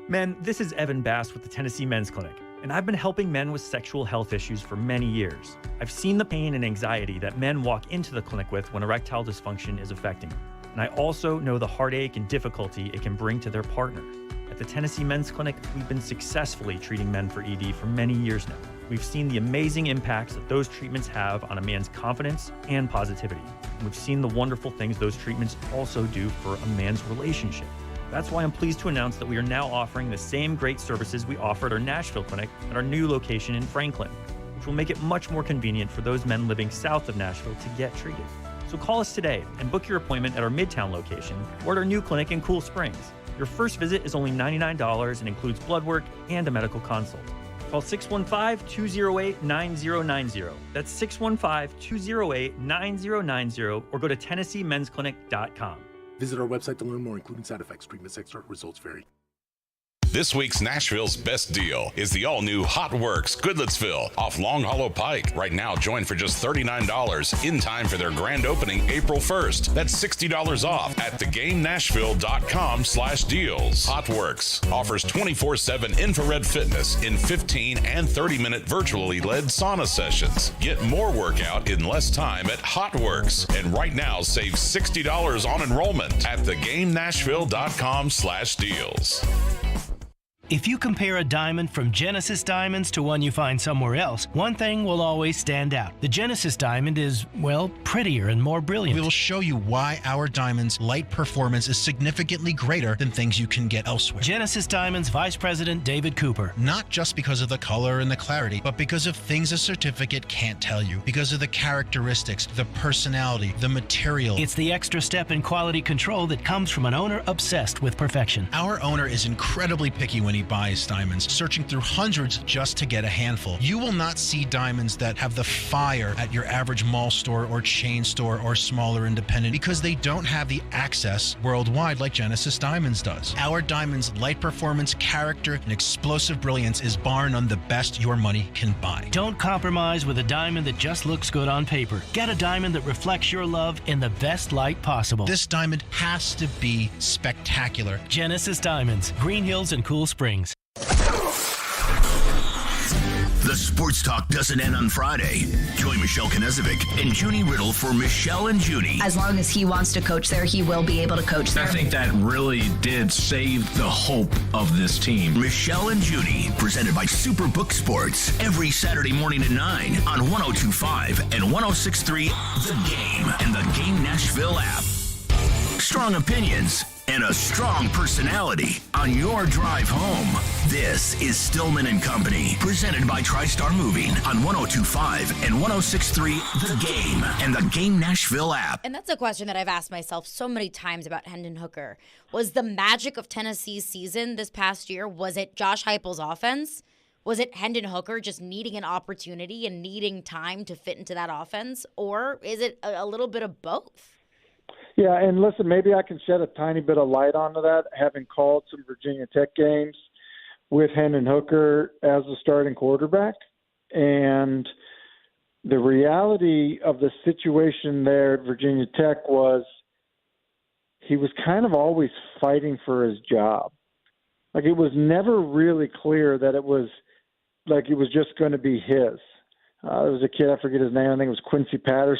Speaker 25: Men, this is Evan Bass with the Tennessee Men's Clinic, and I've been helping men with sexual health issues for many years. I've seen the pain and anxiety that men walk into the clinic with when erectile dysfunction is affecting them. And I also know the heartache and difficulty it can bring to their partner. At the Tennessee Men's Clinic, we've been successfully treating men for ED for many years now. We've seen the amazing impacts that those treatments have on a man's confidence and positivity. And we've seen the wonderful things those treatments also do for a man's relationship. That's why I'm pleased to announce that we are now offering the same great services we offer at our Nashville clinic at our new location in Franklin, which will make it much more convenient for those men living south of Nashville to get treated. So call us today and book your appointment at our Midtown location or at our new clinic in Cool Springs. Your first visit is only $99 and includes blood work and a medical consult. Call 615-208-9090. That's 615-208-9090 or go to TennesseeMen'sClinic.com.
Speaker 26: Visit our website to learn more, including side effects, treatment, sex start, results vary.
Speaker 11: This week's Nashville's best deal is the all-new Hot Works Goodlettsville off Long Hollow Pike. Right now, join for just $39 in time for their grand opening April 1st. That's $60 off at thegamenashville.com/deals. Hot Works offers 24/7 infrared fitness in 15 and 30-minute virtually led sauna sessions. Get more workout in less time at Hot Works. And right now, save $60 on enrollment at thegamenashville.com/deals.
Speaker 27: If you compare a diamond from Genesis Diamonds to one you find somewhere else, one thing will always stand out. The Genesis diamond is, well, prettier and more brilliant.
Speaker 28: We will show you why our diamond's light performance is significantly greater than things you can get elsewhere.
Speaker 27: Genesis Diamonds Vice President David Cooper.
Speaker 28: Not just because of the color and the clarity, but because of things a certificate can't tell you. Because of the characteristics, the personality, the material.
Speaker 27: It's the extra step in quality control that comes from an owner obsessed with perfection.
Speaker 28: Our owner is incredibly picky when he buys diamonds, searching through hundreds just to get a handful. You will not see diamonds that have the fire at your average mall store or chain store or smaller independent because they don't have the access worldwide like Genesis Diamonds does. Our diamonds' light performance, character, and explosive brilliance is bar none the best your money can buy.
Speaker 27: Don't compromise with a diamond that just looks good on paper. Get a diamond that reflects your love in the best light possible.
Speaker 28: This diamond has to be spectacular.
Speaker 27: Genesis Diamonds, Green Hills and Cool Springs.
Speaker 6: The sports talk doesn't end on Friday. Join Michelle Knezovic and Junnie Riddle for Michelle and Junnie.
Speaker 12: As long as he wants to coach there, he will be able to coach there.
Speaker 18: I think that really did save the hope of this team.
Speaker 6: Michelle and Junnie, presented by Superbook Sports, every Saturday morning at 9 on 102.5 and 106.3 The Game and the Game Nashville app. Strong opinions and a strong personality on your drive home. This is Stillman and Company, presented by TriStar Moving on 102.5 and 106.3 The Game and the Game Nashville app.
Speaker 29: And that's a question that I've asked myself so many times about Hendon Hooker. Was the magic of Tennessee's season this past year, was it Josh Heupel's offense? Was it Hendon Hooker just needing an opportunity and needing time to fit into that offense? Or is it a little bit of both?
Speaker 4: Yeah, and listen, maybe I can shed a tiny bit of light onto that, having called some Virginia Tech games with Hendon Hooker as the starting quarterback. And the reality of the situation there at Virginia Tech was he was kind of always fighting for his job. Like, it was never really clear that it was like it was just going to be his. There was a kid, I forget his name, I think it was Quincy Patterson,